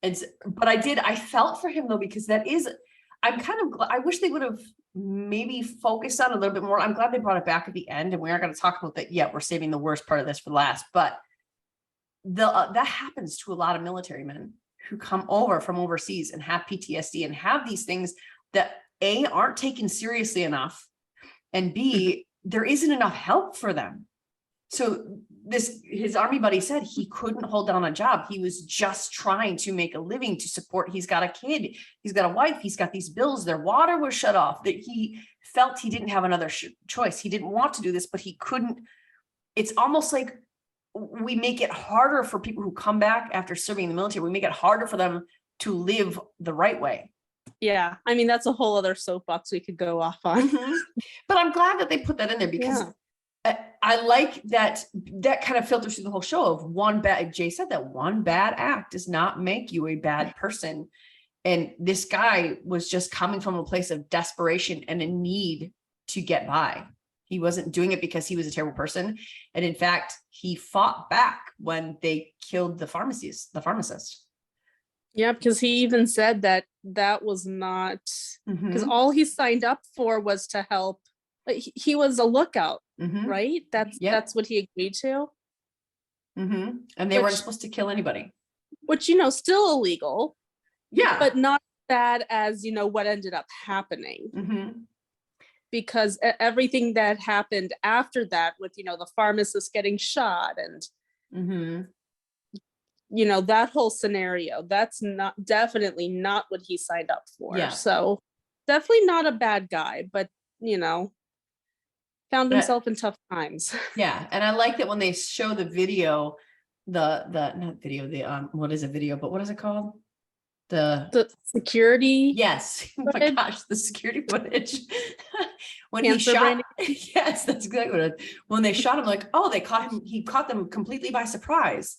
But I felt for him though, because I'm kind of glad. I wish they would have maybe focused on a little bit more. I'm glad they brought it back at the end, and we aren't going to talk about that yet. We're saving the worst part of this for last, but that happens to a lot of military men who come over from overseas and have PTSD and have these things that A, aren't taken seriously enough, and B, there isn't enough help for them. So his army buddy said he couldn't hold down a job. He was just trying to make a living to support. He's got a kid, he's got a wife, he's got these bills, their water was shut off, that he felt he didn't have another choice. He didn't want to do this, but he couldn't. It's almost like we make it harder for people who come back after serving in the military. We make it harder for them to live the right way.
Yeah. I mean, that's a whole other soapbox we could go off on.
But I'm glad that they put that in there because I like that kind of filters through the whole show of Jay said that one bad act does not make you a bad person. And this guy was just coming from a place of desperation and a need to get by. He wasn't doing it because he was a terrible person. And in fact, he fought back when they killed the pharmacist.
Yeah, because he even said that was not, because all he signed up for was to help. Like, he was a lookout. Right? That's what he agreed to. And
they weren't supposed to kill anybody.
Which, you know, still illegal.
Yeah.
But not bad as, you know, what ended up happening. Because everything that happened after that with, you know, the pharmacist getting shot and, you know, that whole scenario, that's definitely not what he signed up for. Yeah. So definitely not a bad guy, but, you know, found himself in tough times. Yeah.
And I like that when they show the video, not video, what is a video, but what is it called? The security. Yes. Oh my gosh, the security footage. When Cancer he shot, yes, that's exactly what it is. When they shot him, like, oh, he caught them completely by surprise.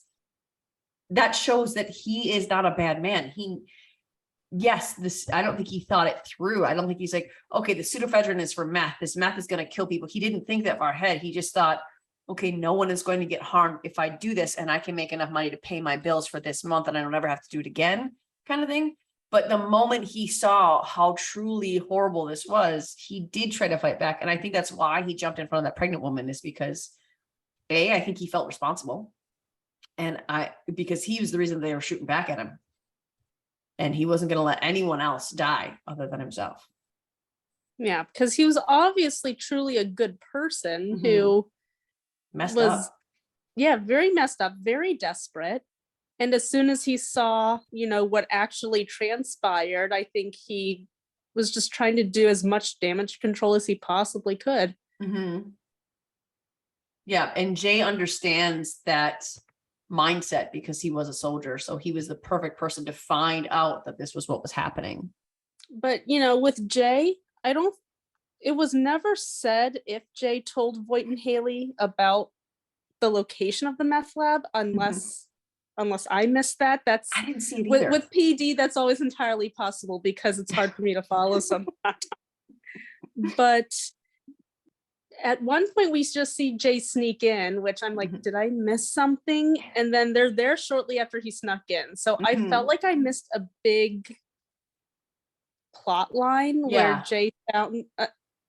That shows that he is not a bad man. I don't think he thought it through. I don't think he's like, okay, the pseudoephedrine is for meth. This meth is going to kill people. He didn't think that far ahead. He just thought, okay, no one is going to get harmed if I do this, and I can make enough money to pay my bills for this month and I don't ever have to do it again, kind of thing. But the moment he saw how truly horrible this was, he did try to fight back. And I think that's why he jumped in front of that pregnant woman, is because I think he felt responsible. And because he was the reason they were shooting back at him. And he wasn't going to let anyone else die other than himself.
Yeah, because he was obviously truly a good person
Mhm.
who
Messed
was,
up.
yeah, very messed up, very desperate. And as soon as he saw, what actually transpired, I think he was just trying to do as much damage control as he possibly could.
Mm-hmm. Yeah, and Jay understands that mindset because he was a soldier. So he was the perfect person to find out that this was what was happening.
But, with Jay, it was never said if Jay told Voight and Haley about the location of the meth lab, unless I missed that. That's
I didn't see it either.
with PD, that's always entirely possible because it's hard for me to follow sometimes. But at one point we just see Jay sneak in, which I'm like, did I miss something? And then they're there shortly after he snuck in. So I felt like I missed a big plot line where Jay found,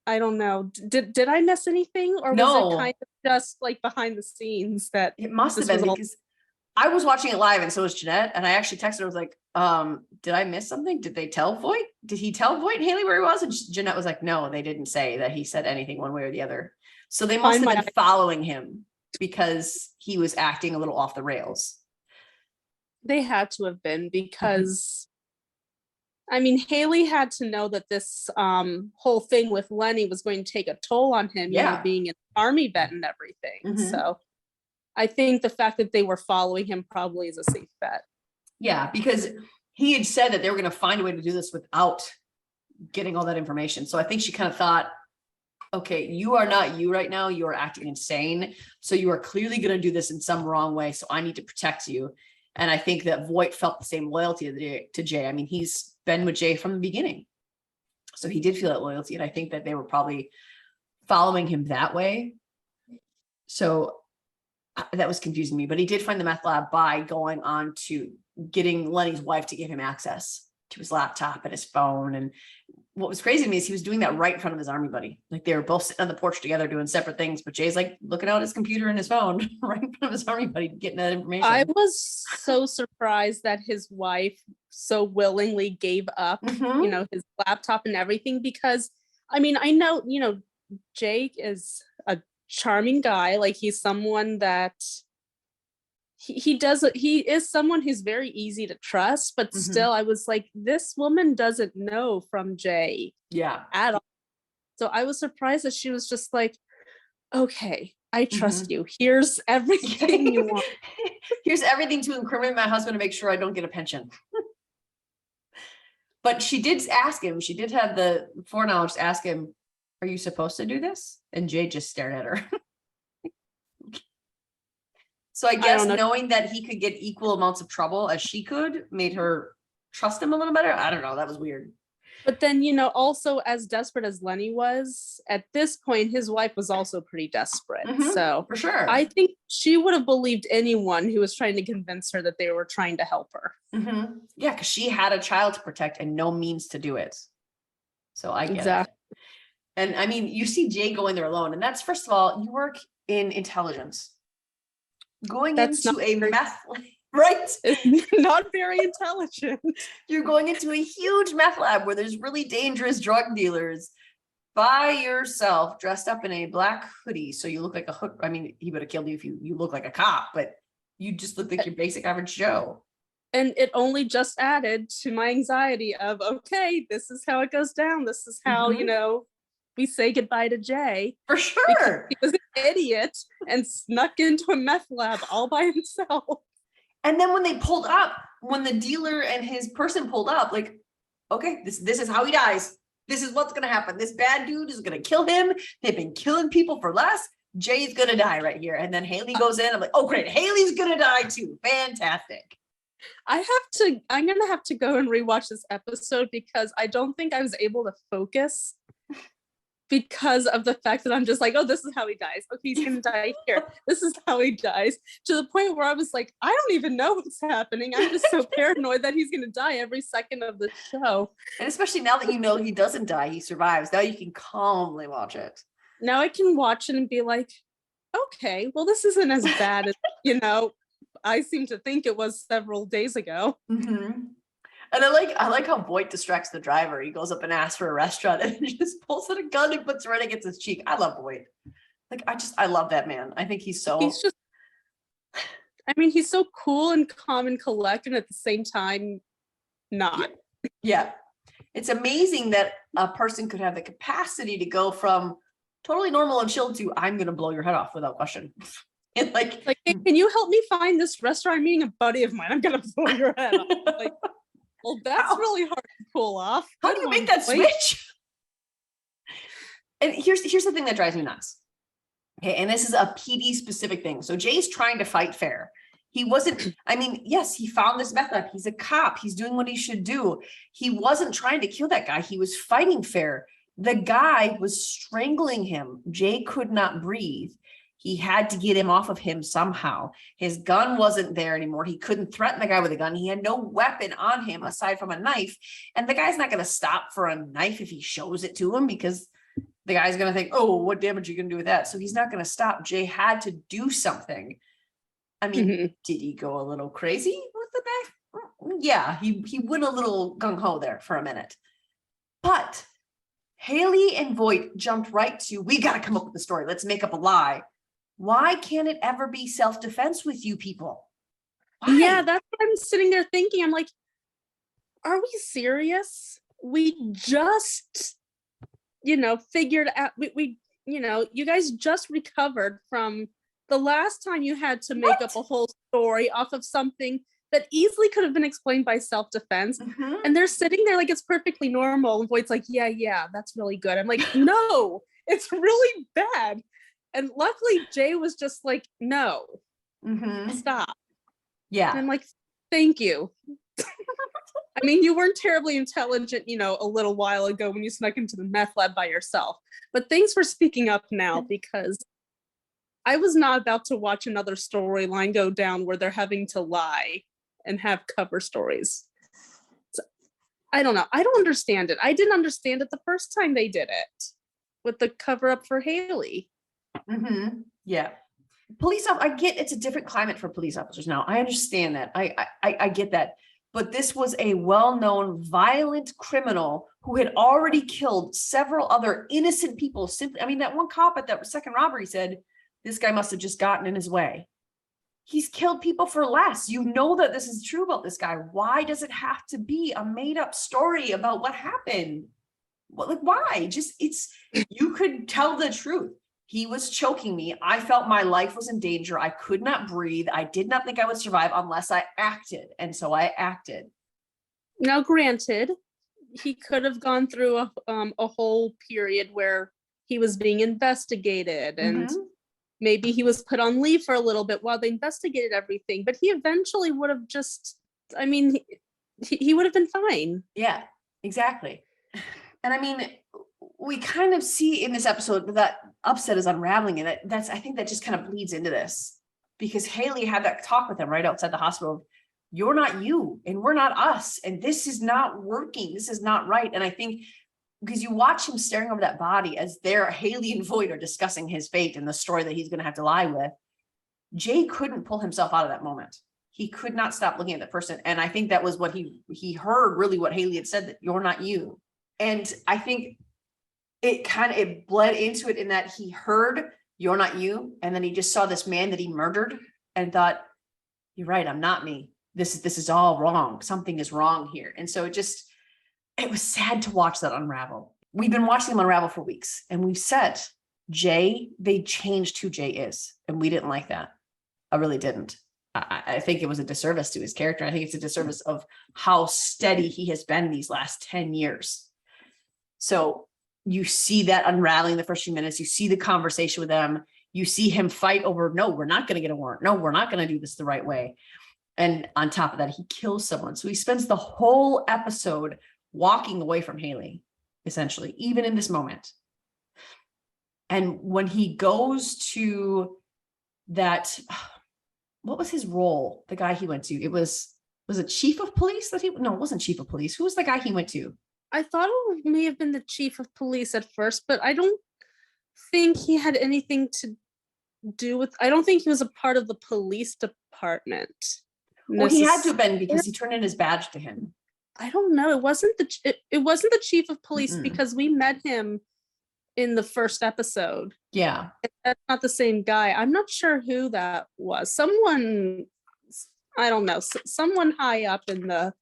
I don't know. Did I miss anything, or was it kind of just like behind the scenes that
it must have been? Because I was watching it live and so was Jeanette, and I actually texted her. I was like, did I miss something? Did they tell Voight? Did he tell Voight and Haley where he was? And Jeanette was like, no, they didn't say that he said anything one way or the other. So they must have been following him because he was acting a little off the rails.
They had to have been, because I mean, Haley had to know that this whole thing with Lenny was going to take a toll on him, being an Army vet and everything. So I think the fact that they were following him probably is a safe bet. Yeah,
because he had said that they were going to find a way to do this without getting all that information. So I think she kind of thought, okay, you are not you right now. You are acting insane. So you are clearly going to do this in some wrong way. So I need to protect you. And I think that Voight felt the same loyalty to Jay. I mean, he's been with Jay from the beginning. So he did feel that loyalty. And I think that they were probably following him that way. So that was confusing me. But he did find the meth lab by going on to getting Lenny's wife to give him access to his laptop and his phone. And what was crazy to me is he was doing that right in front of his Army buddy. Like they were both sitting on the porch together doing separate things, but Jay's like looking out his computer and his phone right in front of his Army buddy, getting that information.
I was so surprised that his wife so willingly gave up, his laptop and everything, because I mean, I know, Jake is a charming guy. Like he's someone that he is someone who's very easy to trust, but still I was like, this woman doesn't know from Jay at all. So I was surprised that she was just like, okay, I trust you. Here's everything you want.
Here's everything to incriminate my husband to make sure I don't get a pension. But she did ask him, she did have the foreknowledge to ask him, are you supposed to do this? And Jay just stared at her. So I guess knowing that he could get equal amounts of trouble as she could made her trust him a little better. I don't know. That was weird.
But then, also as desperate as Lenny was, at this point, his wife was also pretty desperate. So
for sure,
I think she would have believed anyone who was trying to convince her that they were trying to help her.
Yeah, because she had a child to protect and no means to do it. So I get it. And I mean, you see Jay going there alone. And that's, first of all, you work in intelligence. Going into a meth, right?
It's not very intelligent.
You're going into a huge meth lab where there's really dangerous drug dealers by yourself, dressed up in a black hoodie. So you look like a hood. I mean, he would have killed you if you look like a cop, but you just look like your basic average Joe.
And it only just added to my anxiety of, okay, this is how it goes down. This is how, we say goodbye to Jay.
For sure.
He was an idiot and snuck into a meth lab all by himself.
And then when they pulled up, when the dealer and his person pulled up, like, okay, this is how he dies. This is what's going to happen. This bad dude is going to kill him. They've been killing people for less. Jay's going to die right here. And then Haley goes in. I'm like, oh, great. Haley's going to die too. Fantastic.
I'm going to have to go and rewatch this episode because I don't think I was able to focus because of the fact that I'm just like, oh, this is how he dies. Okay, he's gonna die here. This is how he dies. To the point where I was like, I don't even know what's happening. I'm just so paranoid that he's gonna die every second of the show.
And especially now that you know he doesn't die, he survives. Now you can calmly watch it.
Now I can watch it and be like, okay, well, this isn't as bad as, I seem to think it was several days ago.
Mm-hmm. And I like how Voight distracts the driver. He goes up and asks for a restaurant and just pulls out a gun and puts it right against his cheek. I love Voight. Like, I love that man. I think he's so.
He's just, he's so cool and calm and collected at the same time, not.
Yeah. It's amazing that a person could have the capacity to go from totally normal and chill to I'm going to blow your head off without question. And like,
hey, can you help me find this restaurant? I'm meeting a buddy of mine. I'm going to blow your head off. Like, well, that's really hard to pull off.
How do you make that switch? And here's the thing that drives me nuts. Okay, and this is a PD specific thing. So Jay's trying to fight fair. He wasn't, yes, he found this meth lab. He's a cop. He's doing what he should do. He wasn't trying to kill that guy. He was fighting fair. The guy was strangling him. Jay could not breathe. He had to get him off of him somehow. His gun wasn't there anymore. He couldn't threaten the guy with a gun. He had no weapon on him aside from a knife. And the guy's not going to stop for a knife if he shows it to him, because the guy's going to think, oh, what damage are you going to do with that? So he's not going to stop. Jay had to do something. Did he go a little crazy with the knife? Yeah, he went a little gung-ho there for a minute. But Haley and Voight jumped right to, we got to come up with a story. Let's make up a lie. Why can't it ever be self-defense with you people? Why?
Yeah, that's what I'm sitting there thinking. I'm like, are we serious? We just, figured out, we you guys just recovered from the last time you had to make up a whole story off of something that easily could have been explained by self-defense.
Mm-hmm.
And they're sitting there like it's perfectly normal. And Voight's like, yeah, that's really good. I'm like, no, it's really bad. And luckily, Jay was just like, no, stop.
Yeah.
And I'm like, thank you. You weren't terribly intelligent, a little while ago when you snuck into the meth lab by yourself. But thanks for speaking up now, because I was not about to watch another storyline go down where they're having to lie and have cover stories. So, I don't know. I don't understand it. I didn't understand it the first time they did it with the cover up for Haley.
Yeah. Police officers, I get it's a different climate for police officers now. I understand that. I get that. But this was a well-known violent criminal who had already killed several other innocent people. Simply, that one cop at that second robbery said, this guy must have just gotten in his way. He's killed people for less. You know that this is true about this guy. Why does it have to be a made-up story about what happened? Why? You could tell the truth. He was choking me. I felt my life was in danger. I could not breathe. I did not think I would survive unless I acted. And so I acted.
Now, granted, he could have gone through a whole period where he was being investigated and maybe he was put on leave for a little bit while they investigated everything. But he eventually would have he would have been fine.
Yeah, exactly. And we kind of see in this episode that Upset is unraveling, and I think that just kind of bleeds into this, because Haley had that talk with him right outside the hospital. You're not you and we're not us, and this is not working. This is not right. And I think because you watch him staring over that body as Haley and Voight are discussing his fate and the story that he's going to have to lie with, Jay couldn't pull himself out of that moment. He could not stop looking at that person. And I think that was what he heard, really what Haley had said, that you're not you. And I think it bled into it in that he heard you're not you, and then he just saw this man that he murdered and thought, you're right, I'm not me. This is all wrong. Something is wrong here. And so it was sad to watch that unravel. We've been watching them unravel for weeks, and we've said they changed who Jay is, and we didn't like that. I really didn't. I think it was a disservice to his character. I think it's a disservice of how steady he has been these last 10 years. So you see that unraveling the first few minutes. You see the conversation with them. You see him fight over, no, we're not going to get a warrant. No, we're not going to do this the right way. And on top of that, he kills someone. So he spends the whole episode walking away from Haley, essentially, even in this moment. And when he goes to that, what was his role? The guy he went to, was it chief of police that no, it wasn't chief of police. Who was the guy he went to?
I thought it may have been the chief of police at first, but I don't think he had anything to do with, I don't think he was a part of the police department.
Well, he had to have been because he turned in his badge to him.
I don't know. It wasn't the chief of police because we met him in the first episode.
Yeah.
That's not the same guy. I'm not sure who that was. Someone, I don't know, someone high up in the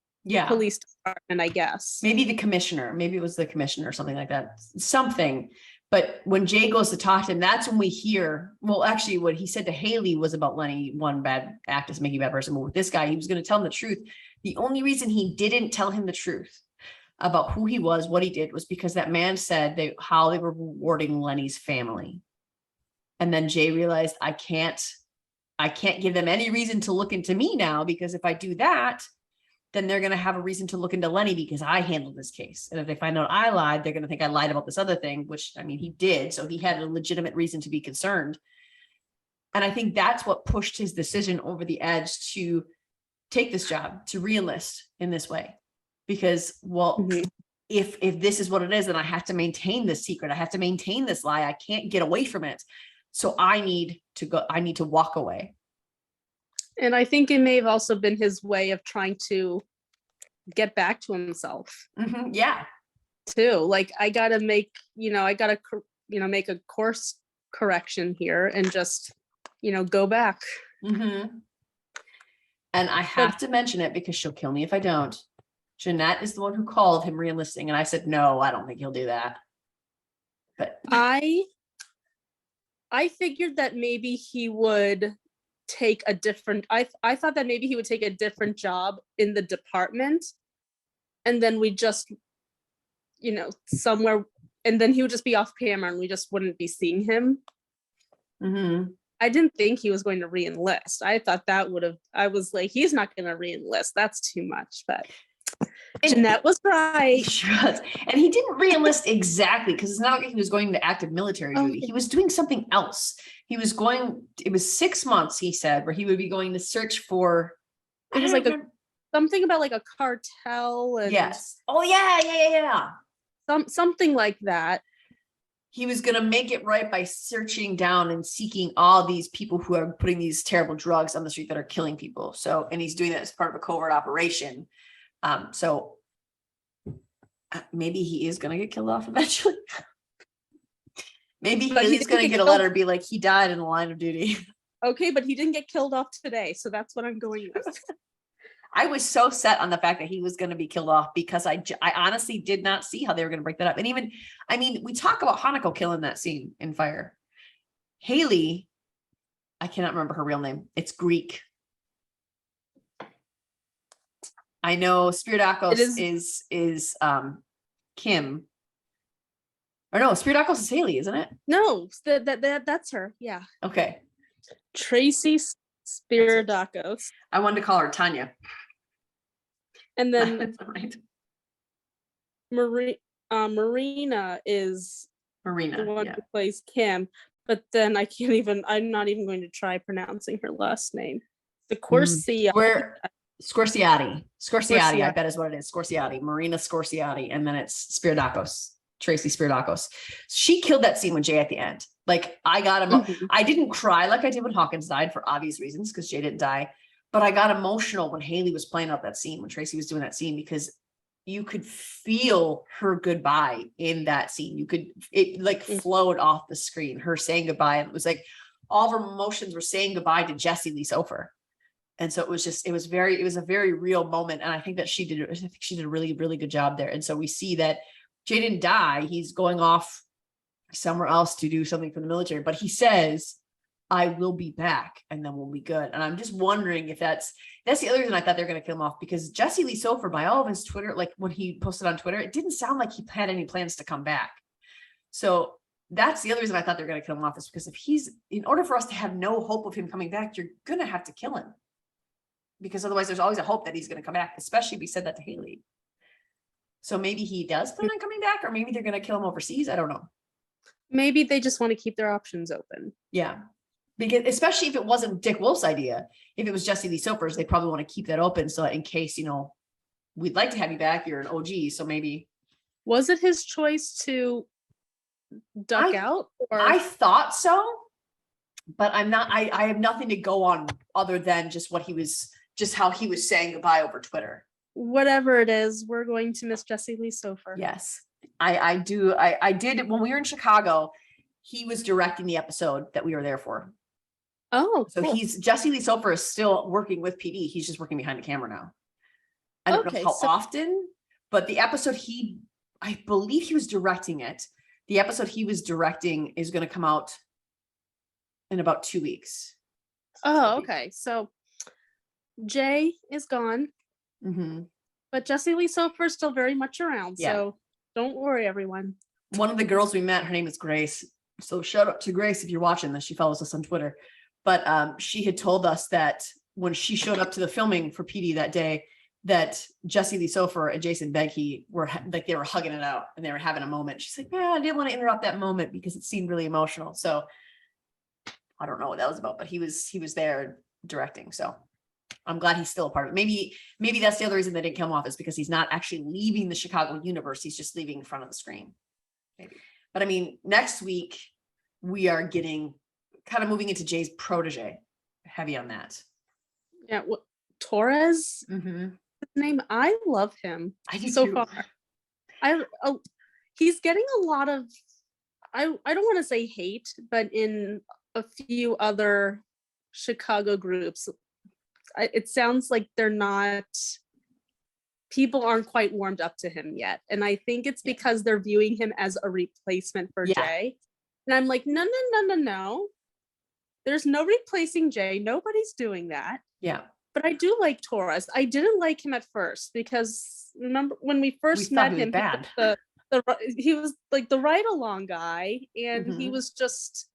police department, I guess.
Maybe the commissioner. Maybe it was the commissioner or something like that. Something. But when Jay goes to talk to him, that's when we hear, well, actually what he said to Haley was about Lenny, one bad act is making a bad person. But with this guy, he was going to tell him the truth. The only reason he didn't tell him the truth about who he was, what he did, was because that man said how they were rewarding Lenny's family. And then Jay realized, I can't give them any reason to look into me now, because if I do that, then they're going to have a reason to look into Lenny because I handled this case. And if they find out I lied, they're going to think I lied about this other thing, which, I mean, he did. So he had a legitimate reason to be concerned. And I think that's what pushed his decision over the edge to take this job, to re-enlist in this way. Because, well, if this is what it is, then I have to maintain this secret. I have to maintain this lie. I can't get away from it. So I need to walk away.
And I think it may have also been his way of trying to get back to himself.
Yeah.
Too. Like, I gotta make a course correction here and just, go back.
And I have to mention it because she'll kill me if I don't. Jeanette is the one who called him re-enlisting. And I said, no, I don't think he'll do that. But
I figured that maybe he would take a different, I thought that maybe he would take a different job in the department, and then we just, somewhere, and then he would just be off camera and we just wouldn't be seeing him. I didn't think he was going to re-enlist. I thought I was like, he's not going to re-enlist. That's too much, but Jeanette was right.
And he didn't re-enlist exactly, because it's not like he was going to active military duty. He was doing something else. It was 6 months, he said, where he would be going to search for.
It was like something about like a cartel. And
yes. Oh yeah.
Something like that.
He was going to make it right by searching down and seeking all these people who are putting these terrible drugs on the street that are killing people. So, and he's doing that as part of a covert operation. So maybe he is going to get killed off eventually. Maybe he's going to get a letter be like, he died in the line of duty.
Okay, but he didn't get killed off today. So that's what I'm going with.
I was so set on the fact that he was going to be killed off because I honestly did not see how they were going to break that up. And even, I mean, we talk about Hanako killing that scene in Fire. Haley, I cannot remember her real name. It's Greek. I know Spiridakos is Kim. Or no, Spiridakos is Haley, isn't it?
No, that's her. Yeah.
Okay.
Tracy Spiridakos.
I wanted to call her Tanya.
And then
right.
Marina is the one who plays Kim. But then I'm not even going to try pronouncing her last name. The
Scorsiati, I bet is what it is. Scorsiati, Marina Scorsiati, and then it's Spiridakos, Tracy Spiridakos. She killed that scene with Jay at the end. Like, I got I didn't cry like I did when Hawkins died for obvious reasons, because Jay didn't die, but I got emotional when Haley was playing out that scene, when Tracy was doing that scene, because you could feel her goodbye in that scene. It flowed off the screen, her saying goodbye. And it was like all of her emotions were saying goodbye to Jesse Lee Sofer. And so it was a very real moment. And I think that she did a really, really good job there. And so we see that Jay didn't die. He's going off somewhere else to do something for the military, but he says, I will be back and then we'll be good. And I'm just wondering if that's the other reason I thought they're going to kill him off, because Jesse Lee Sofer, by all of his Twitter, like when he posted on Twitter, it didn't sound like he had any plans to come back. So that's the other reason I thought they're going to kill him off, is because in order for us to have no hope of him coming back, you're going to have to kill him. Because otherwise there's always a hope that he's going to come back, especially if he said that to Haley. So maybe he does plan on coming back, or maybe they're going to kill him overseas. I don't know.
Maybe they just want to keep their options open.
Yeah. Because especially if it wasn't Dick Wolf's idea, if it was Jesse Lee Soper's, they probably want to keep that open. So in case, we'd like to have you back. You're an OG. So maybe.
Was it his choice to duck out? Or
I thought so, but I'm not, I have nothing to go on other than just how he was saying goodbye over Twitter.
whatever it is, we're going to miss Jesse Lee Sofer.
Yes, I do. I did when we were in Chicago. He was directing the episode that we were there for.
Oh,
So
cool.
Jesse Lee Sofer is still working with PD. He's just working behind the camera now. I don't know how often, but the episode I believe he was directing it. The episode he was directing is going to come out in about 2 weeks.
Oh, okay. So Jay is gone, but Jesse Lee Sofer is still very much around.
Yeah.
So don't worry, everyone.
One of the girls we met, her name is Grace. So shout out to Grace if you're watching this. She follows us on Twitter. But she had told us that when she showed up to the filming for PD that day, that Jesse Lee Sofer and Jason Behnke were like, they were hugging it out and they were having a moment. She's like, yeah, I didn't want to interrupt that moment because it seemed really emotional. So I don't know what that was about, but he was there directing. So I'm glad he's still a part of it. Maybe that's the other reason they didn't come off, is because he's not actually leaving the Chicago universe. He's just leaving in front of the screen. Maybe. But I mean, next week we are getting kind of moving into Jay's protege. Heavy on that.
Yeah. Torres, his name. I love him.
I do
so
too.
far. He's getting a lot of, I don't want to say hate, but in a few other Chicago groups, it sounds like people aren't quite warmed up to him yet. And I think it's because they're viewing him as a replacement for Jay. And I'm like, no. There's no replacing Jay. Nobody's doing that.
Yeah.
But I do like Torres. I didn't like him at first because remember when we first met him,
bad.
he was like the ride along guy, and he was just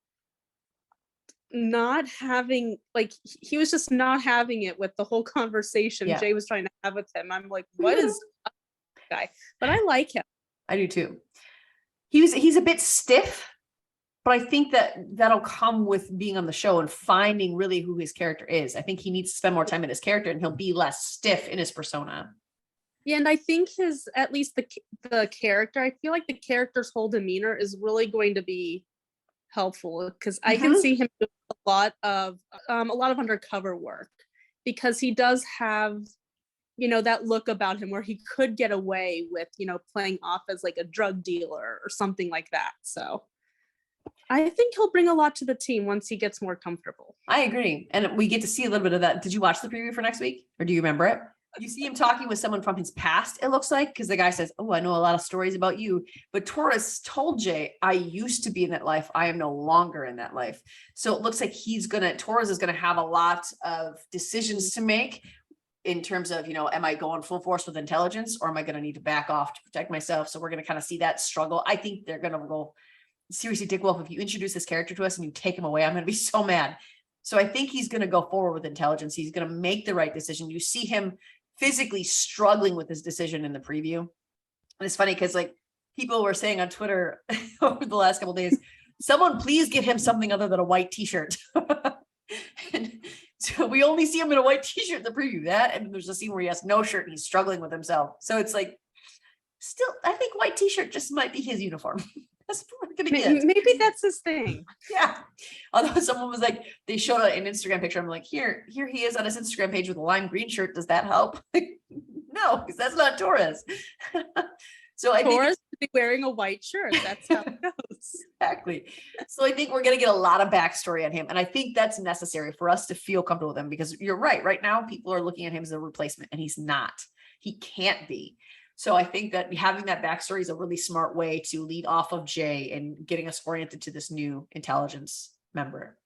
not having not having it with the whole conversation Jay was trying to have with him. I'm like, what is up with this guy? But I like him.
I do too. He's a bit stiff, but I think that'll come with being on the show and finding really who his character is. I think he needs to spend more time in his character and he'll be less stiff in his persona.
Yeah, and I think at least the character, I feel like the character's whole demeanor is really going to be helpful, because I can see him do a lot of undercover work, because he does have that look about him where he could get away with playing off as like a drug dealer or something like that. So I think he'll bring a lot to the team once he gets more comfortable.
I agree. And we get to see a little bit of that. Did you watch the preview for next week, or do you remember it? You see him talking with someone from his past, it looks like, because the guy says, oh, I know a lot of stories about you. But Torres told Jay, I used to be in that life. I am no longer in that life. So it looks like Torres is going to have a lot of decisions to make in terms of, am I going full force with intelligence, or am I going to need to back off to protect myself? So we're going to kind of see that struggle. I think they're going to go, seriously, Dick Wolf, if you introduce this character to us and you take him away, I'm going to be so mad. So I think he's going to go forward with intelligence. He's going to make the right decision. You see him physically struggling with his decision in the preview. And it's funny because like people were saying on Twitter over the last couple of days, someone please get him something other than a white t-shirt. And so we only see him in a white t-shirt in the preview. That, and there's a scene where he has no shirt and he's struggling with himself. So it's like, still, I think white t-shirt just might be his uniform. That's what we're gonna get.
Maybe that's his thing.
Yeah. Although someone was like, they showed an Instagram picture. I'm like, here he is on his Instagram page with a lime green shirt. Does that help? No, because that's not Torres. So I think
Torres should be wearing a white shirt. That's how it goes.
Exactly. So I think we're going to get a lot of backstory on him. And I think that's necessary for us to feel comfortable with him, because you're right. Right now, people are looking at him as a replacement, and he's not. He can't be. So I think that having that backstory is a really smart way to lead off of Jay and getting us oriented to this new intelligence member.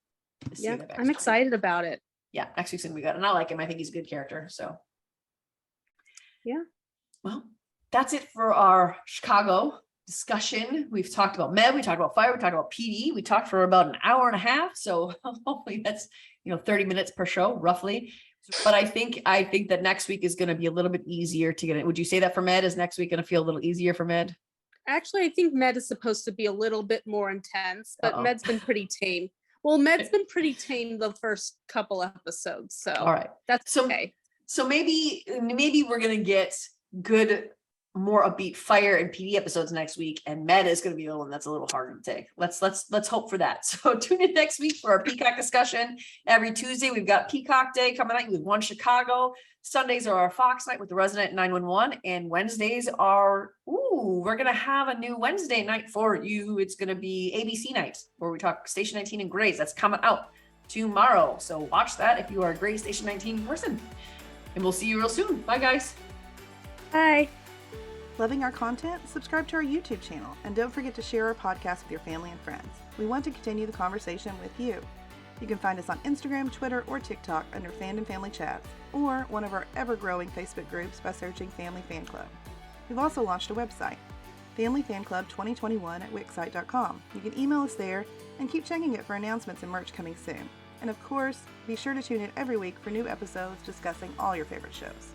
Yeah, I'm excited about it.
Yeah, next week's gonna be good. And I like him. I think he's a good character. So
yeah.
Well, that's it for our Chicago discussion. We've talked about Med, we talked about fire, we talked about PD, we talked for about an hour and a half. So hopefully that's 30 minutes per show, roughly. But I think that next week is going to be a little bit easier to get it. Would you say that for Med? Is next week going to feel a little easier for Med?
Actually, I think Med is supposed to be a little bit more intense, but
Uh-oh.
Med's been pretty tame. Well, Med's been pretty tame the first couple episodes, so
All right.
that's
So
okay.
So maybe we're gonna get good, more upbeat fire and PD episodes next week, and Med is gonna be the one that's a little harder to take. Let's hope for that. So tune in next week for our Peacock discussion. Every Tuesday we've got Peacock Day coming at you with One Chicago. Sundays are our Fox night with the Resident 911, and Wednesdays are we're gonna have a new Wednesday night for you. It's gonna be ABC night where we talk Station 19 and Grays. That's coming out tomorrow. So watch that if you are a Gray Station 19 person. And we'll see you real soon. Bye, guys.
Bye.
Loving our content? Subscribe to our YouTube channel and don't forget to share our podcast with your family and friends. We want to continue the conversation with you. You can find us on Instagram, Twitter, or TikTok under Fandom Family Chats, or one of our ever-growing Facebook groups by searching Family Fan Club. We've also launched a website, Family Fan Club 2021 at wixsite.com. You can email us there and keep checking it for announcements and merch coming soon. And of course, be sure to tune in every week for new episodes discussing all your favorite shows.